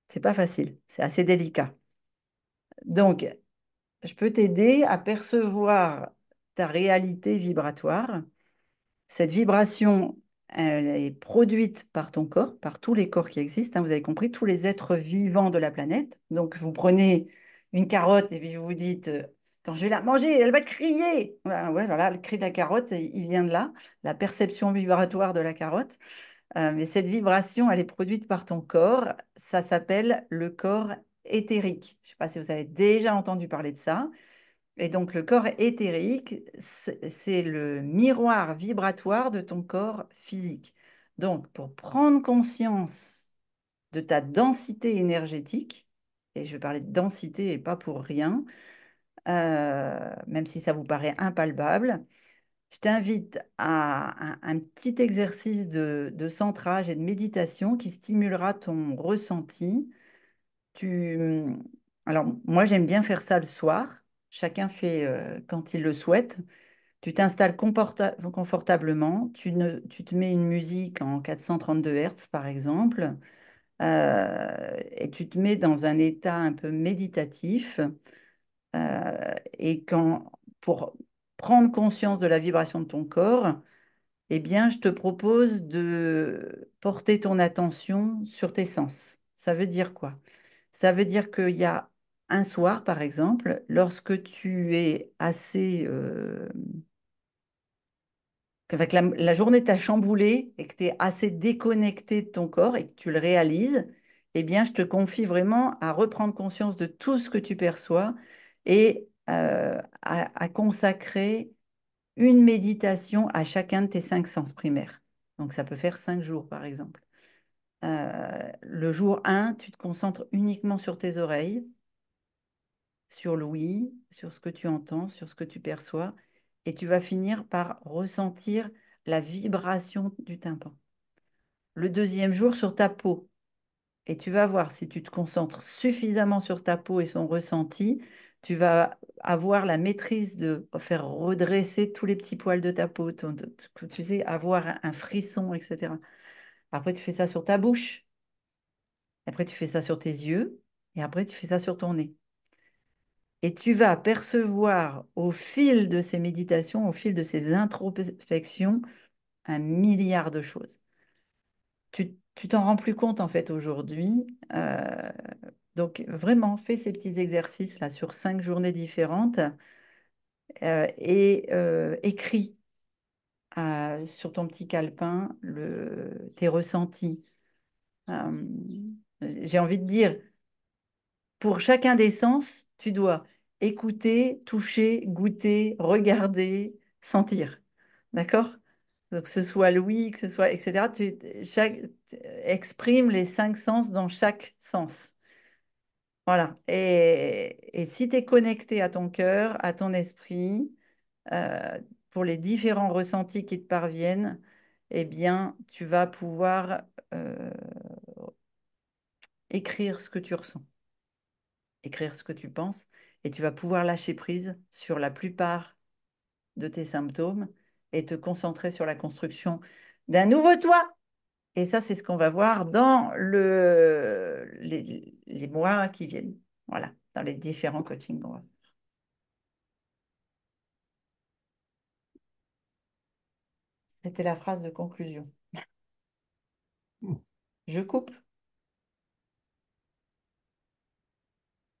c'est pas facile, c'est assez délicat. Donc, je peux t'aider à percevoir ta réalité vibratoire. Cette vibration, elle est produite par ton corps, par tous les corps qui existent, hein, vous avez compris, tous les êtres vivants de la planète. Donc, vous prenez une carotte et puis vous vous dites, quand je vais la manger, elle va crier. Ouais, voilà, le cri de la carotte, il vient de là, la perception vibratoire de la carotte. Mais cette vibration, elle est produite par ton corps. Ça s'appelle le corps éthérique. Je ne sais pas si vous avez déjà entendu parler de ça. Et donc, le corps éthérique, c'est le miroir vibratoire de ton corps physique. Donc, pour prendre conscience de ta densité énergétique, et je vais parler de densité et pas pour rien, même si ça vous paraît impalpable, je t'invite à un petit exercice de centrage et de méditation qui stimulera ton ressenti. Tu... Alors, moi, j'aime bien faire ça le soir. Chacun fait quand il le souhaite. Tu t'installes confortablement. Tu te mets une musique en 432 Hertz, par exemple, et tu te mets dans un état un peu méditatif. Et pour prendre conscience de la vibration de ton corps, eh bien, je te propose de porter ton attention sur tes sens. Ça veut dire quoi? Ça veut dire qu'il y a un soir, par exemple, lorsque tu es assez... que la journée t'a chamboulé et que tu es assez déconnecté de ton corps et que tu le réalises, eh bien, je te confie vraiment à reprendre conscience de tout ce que tu perçois et à consacrer une méditation à chacun de tes cinq sens primaires. Donc, ça peut faire 5 jours, par exemple. Le jour 1, tu te concentres uniquement sur tes oreilles, sur l'ouïe, sur ce que tu entends, sur ce que tu perçois, et tu vas finir par ressentir la vibration du tympan. Le deuxième jour, sur ta peau, et tu vas voir si tu te concentres suffisamment sur ta peau et son ressenti, tu vas avoir la maîtrise de faire redresser tous les petits poils de ta peau, tu sais, avoir un frisson, etc. Après, tu fais ça sur ta bouche, après, tu fais ça sur tes yeux, et après, tu fais ça sur ton nez. Et tu vas percevoir au fil de ces méditations, au fil de ces introspections, un milliard de choses. tu t'en rends plus compte en fait aujourd'hui. Donc vraiment, fais ces petits exercices là sur 5 journées différentes et écris sur ton petit calepin tes ressentis. Euh, j'ai envie de dire, pour chacun des sens, tu dois écouter, toucher, goûter, regarder, sentir. D'accord? Donc, que ce soit l'ouïe, que ce soit, etc. Exprime les 5 sens dans chaque sens. Voilà. Et si tu es connecté à ton cœur, à ton esprit, euh, pour les différents ressentis qui te parviennent, eh bien, tu vas pouvoir euh, écrire ce que tu ressens, écrire ce que tu penses, et tu vas pouvoir lâcher prise sur la plupart de tes symptômes et te concentrer sur la construction d'un nouveau toi. Et ça, c'est ce qu'on va voir dans les mois qui viennent. Voilà, dans les différents coachings qu'on va faire. C'était la phrase de conclusion. Je coupe.